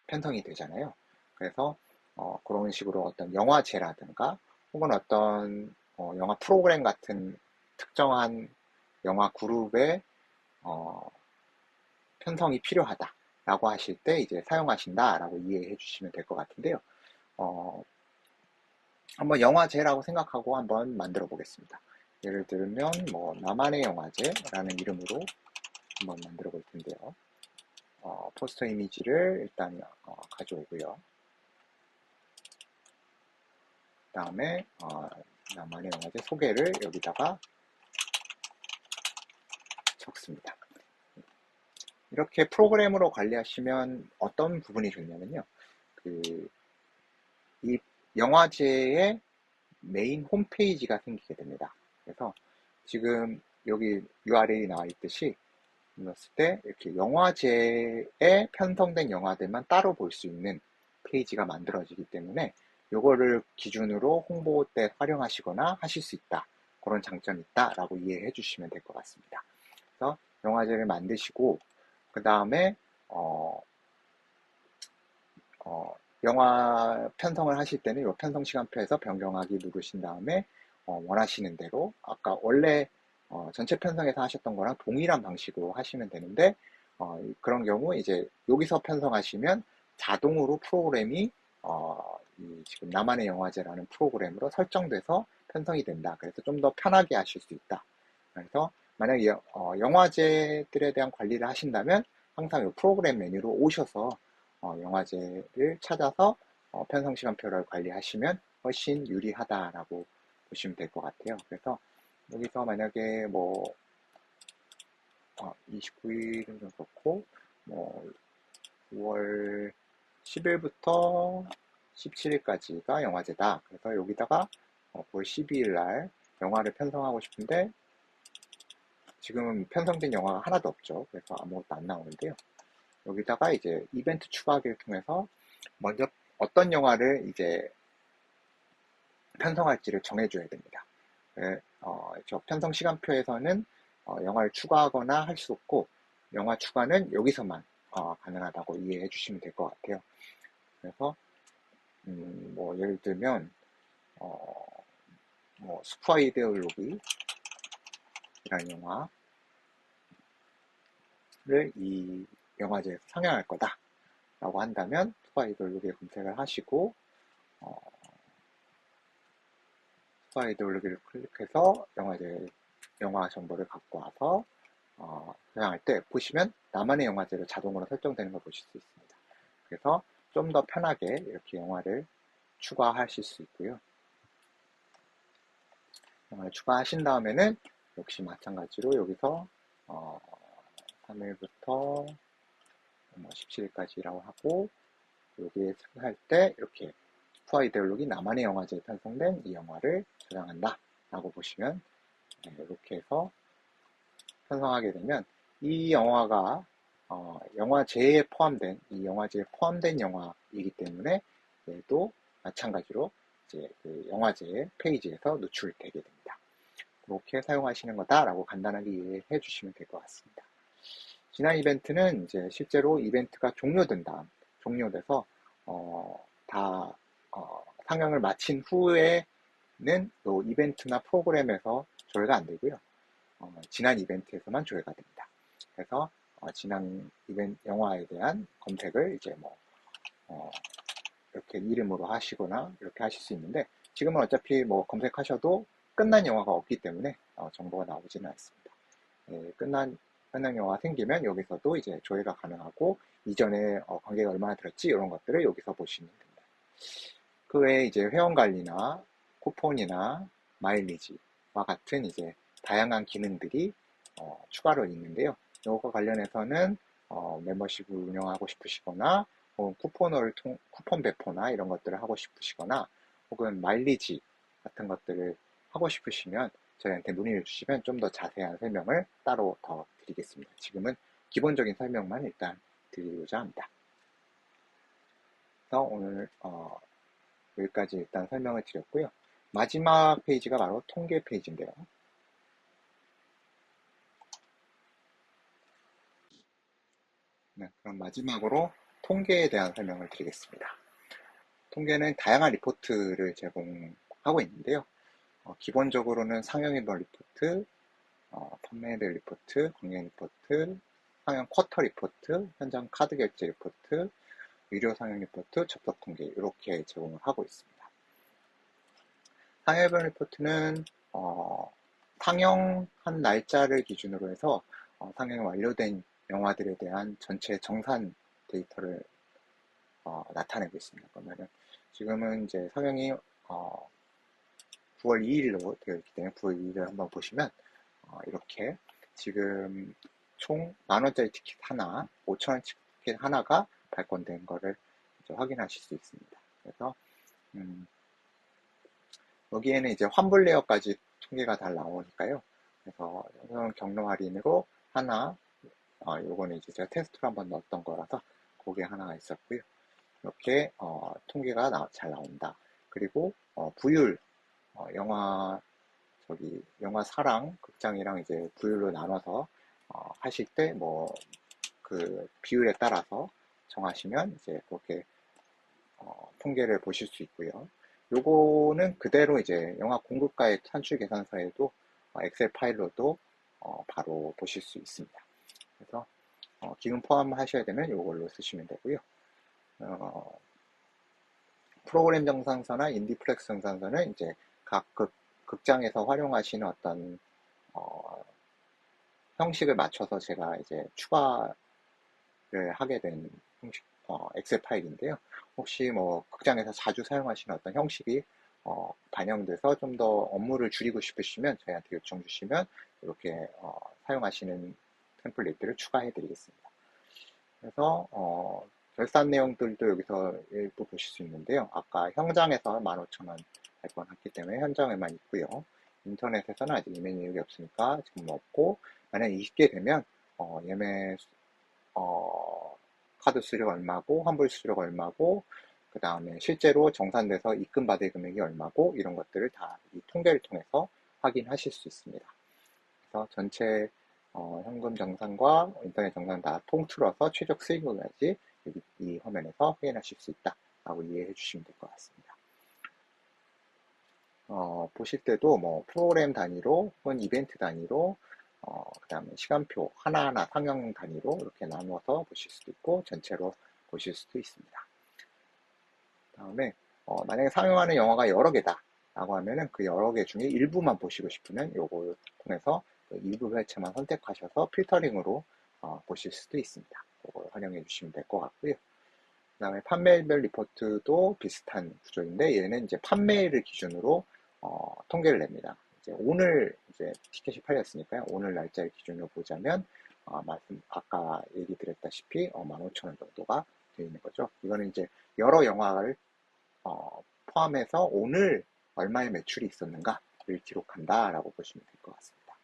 편성이 되잖아요. 그래서 그런 식으로 어떤 영화제라든가 혹은 어떤 영화 프로그램 같은 특정한 영화 그룹의 편성이 필요하다라고 하실 때 이제 사용하신다라고 이해해 주시면 될 것 같은데요. 한번 영화제라고 생각하고 한번 만들어 보겠습니다. 예를 들면 뭐 나만의 영화제라는 이름으로 한번 만들어 볼 텐데요. 포스터 이미지를 일단 가져오고요. 그 다음에 나만의 영화제 소개를 여기다가 적습니다. 이렇게 프로그램으로 관리하시면 어떤 부분이 좋냐면요. 이 영화제의 메인 홈페이지가 생기게 됩니다. 그래서 지금 여기 URL이 나와 있듯이 눌렀을 때 이렇게 영화제에 편성된 영화들만 따로 볼 수 있는 페이지가 만들어지기 때문에 이거를 기준으로 홍보 때 활용하시거나 하실 수 있다. 그런 장점이 있다라고 이해해 주시면 될 것 같습니다. 그래서 영화제를 만드시고 그 다음에 영화 편성을 하실 때는 이 편성 시간표에서 변경하기 누르신 다음에 원하시는 대로 아까 원래 전체 편성에서 하셨던 거랑 동일한 방식으로 하시면 되는데 그런 경우 이제 여기서 편성하시면 자동으로 프로그램이 이 지금 나만의 영화제라는 프로그램으로 설정돼서 편성이 된다. 그래서 좀 더 편하게 하실 수 있다. 그래서 만약에 영화제들에 대한 관리를 하신다면 항상 이 프로그램 메뉴로 오셔서 영화제를 찾아서 편성 시간표를 관리하시면 훨씬 유리하다라고 보시면 될 것 같아요. 그래서 여기서 만약에 뭐 29일은 좀 그렇고 뭐 9월 10일부터 17일까지가 영화제다. 그래서 여기다가 9월 12일 날 영화를 편성하고 싶은데 지금은 편성된 영화가 하나도 없죠. 그래서 아무것도 안 나오는데요. 여기다가 이제 이벤트 추가하기를 통해서 먼저 어떤 영화를 이제 편성할지를 정해줘야 됩니다. 저 편성 시간표에서는 영화를 추가하거나 할 수 없고 영화 추가는 여기서만 가능하다고 이해해 주시면 될 것 같아요. 그래서 뭐 예를 들면 뭐 스프와이드 로비라는 영화를 이 영화제에서 상영할 거다 라고 한다면 스프와이드 로비에 검색을 하시고 스프와이드 로비를 클릭해서 영화 정보를 갖고 와서 저장할 때 보시면 나만의 영화제로 자동으로 설정되는 걸 보실 수 있습니다. 그래서 좀 더 편하게 이렇게 영화를 추가하실 수 있고요. 영화를 추가하신 다음에는 역시 마찬가지로 여기서 3일부터 17일까지라고 하고 여기에 할 때 이렇게 스프와이드록이 나만의 영화제에 편성된 이 영화를 저장한다 라고 보시면 이렇게 해서 편성하게 되면 이 영화가 영화제에 포함된 이 영화제에 포함된 영화이기 때문에 얘도 마찬가지로 이제 그 영화제 페이지에서 노출되게 됩니다. 그렇게 사용하시는 거다라고 간단하게 이해해 주시면 될 것 같습니다. 지난 이벤트는 이제 실제로 이벤트가 종료돼서 다 상영을 마친 후에는 또 이벤트나 프로그램에서 조회가 안 되고요. 지난 이벤트에서만 조회가 됩니다. 그래서 지난 영화에 대한 검색을 이제 이렇게 이름으로 하시거나 이렇게 하실 수 있는데, 지금은 어차피 검색하셔도 끝난 영화가 없기 때문에 정보가 나오지는 않습니다. 예, 끝난 영화가 생기면 여기서도 이제 조회가 가능하고, 이전에 관객이 얼마나 들었지 이런 것들을 여기서 보시면 됩니다. 그 외에 이제 회원 관리나 쿠폰이나 마일리지와 같은 이제 다양한 기능들이 추가로 있는데요. 이거 관련해서는 멤버십을 운영하고 싶으시거나, 혹은 쿠폰 배포나 이런 것들을 하고 싶으시거나, 혹은 마일리지 같은 것들을 하고 싶으시면 저희한테 문의를 주시면 좀 더 자세한 설명을 따로 더 드리겠습니다. 지금은 기본적인 설명만 일단 드리고자 합니다. 그래서 오늘 여기까지 일단 설명을 드렸고요. 마지막 페이지가 바로 통계 페이지인데요. 네, 그럼 마지막으로 통계에 대한 설명을 드리겠습니다. 통계는 다양한 리포트를 제공하고 있는데요. 기본적으로는 상영일별 리포트, 판매별 리포트, 관객 리포트, 상영 쿼터 리포트, 현장 카드 결제 리포트, 유료 상영 리포트, 접속 통계 이렇게 제공을 하고 있습니다. 상영일별 리포트는 상영한 날짜를 기준으로 해서 상영이 완료된 영화들에 대한 전체 정산 데이터를 나타내고 있습니다. 그러면은 지금은 이제 상영이 9월 2일로 되어 있기 때문에 9월 2일을 한번 보시면 이렇게 지금 총 10,000원짜리 티켓 하나, 5,000원 티켓 하나가 발권된 거를 확인하실 수 있습니다. 그래서 여기에는 이제 환불 내역까지 통계가 다 나오니까요. 그래서 경로 할인으로 하나, 요거는 이제 제가 테스트로 한번 넣었던 거라서 그게 하나가 있었고요. 이렇게 통계가 잘 나온다. 그리고 부율, 영화 사랑 극장이랑 이제 부율로 나눠서 하실 때 그 비율에 따라서 정하시면 이제 그렇게 통계를 보실 수 있고요. 요거는 그대로 이제 영화 공급가액 산출 계산서에도 엑셀 파일로도 바로 보실 수 있습니다. 그래서 기금 포함하셔야 되면 이걸로 쓰시면 되고요. 프로그램 정산서나 인디플렉스 정산서는 이제 각 극장에서 활용하시는 어떤 형식을 맞춰서 제가 이제 추가를 하게 된 형식 엑셀 파일인데요. 혹시 극장에서 자주 사용하시는 어떤 형식이 반영돼서 좀 더 업무를 줄이고 싶으시면 저희한테 요청 주시면 이렇게 사용하시는 템플릿들을 추가해 드리겠습니다. 그래서 결산 내용들도 여기서 일부 보실 수 있는데요. 아까 현장에서 15,000원 발권했기 때문에 현장에만 있고요. 인터넷에서는 아직 이메일 내역이 없으니까 지금 없고, 만약에 있게 되면 예매 카드 수수료가 얼마고, 환불 수수료가 얼마고, 그 다음에 실제로 정산돼서 입금받을 금액이 얼마고, 이런 것들을 다 이 통계를 통해서 확인하실 수 있습니다. 그래서 전체 현금 정산과 인터넷 정산 다 통틀어서 최적 수익금까지 여기 이 화면에서 확인하실 수 있다라고 이해해 주시면 될 것 같습니다. 보실 때도 프로그램 단위로 혹은 이벤트 단위로 그 다음에 시간표 하나하나 상영 단위로 이렇게 나누어서 보실 수도 있고 전체로 보실 수도 있습니다. 다음에 만약에 상영하는 영화가 여러 개다 라고 하면은 그 여러 개 중에 일부만 보시고 싶으면 요걸 통해서 일부 회차만 선택하셔서 필터링으로 보실 수도 있습니다. 그걸 활용해 주시면 될 것 같고요. 그 다음에 판매별 리포트도 비슷한 구조인데, 얘는 이제 판매를 기준으로 통계를 냅니다. 이제 오늘 이제 티켓이 팔렸으니까요. 오늘 날짜를 기준으로 보자면 아까 얘기 드렸다시피 15,000원 정도가 되어 있는 거죠. 이거는 이제 여러 영화를 포함해서 오늘 얼마의 매출이 있었는가를 기록한다라고 보시면 될 것 같습니다.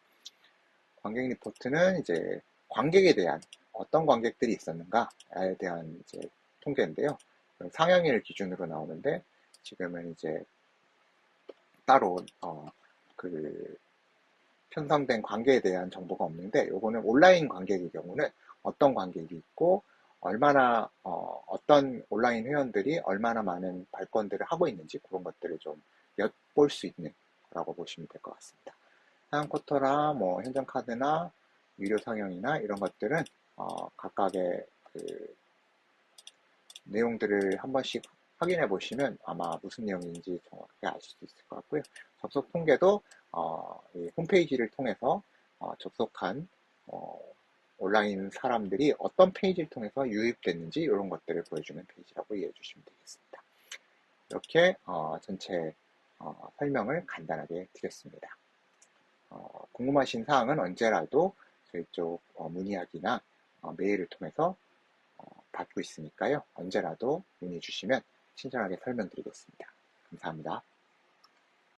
관객 리포트는 이제 관객에 대한 어떤 관객들이 있었는가에 대한 이제 통계인데요. 상영일 기준으로 나오는데 지금은 이제 따로 그 편성된 관계에 대한 정보가 없는데 요거는 온라인 관객의 경우는 어떤 관객이 있고 얼마나 어떤 온라인 회원들이 얼마나 많은 발권들을 하고 있는지 그런 것들을 좀 엿볼 수 있는 거라고 보시면 될 것 같습니다. 상영 쿼터나 뭐 현장 카드나 유료 상영이나 이런 것들은 각각의 그 내용들을 한 번씩 확인해 보시면 아마 무슨 내용인지 정확하게 아실 수 있을 것 같고요. 접속 통계도 이 홈페이지를 통해서 접속한 온라인 사람들이 어떤 페이지를 통해서 유입됐는지 이런 것들을 보여주는 페이지라고 이해해 주시면 되겠습니다. 이렇게 전체 설명을 간단하게 드렸습니다. 궁금하신 사항은 언제라도 저희 쪽 문의하기나 메일을 통해서 받고 있으니까요. 언제라도 문의 주시면 친절하게 설명드리겠습니다. 감사합니다.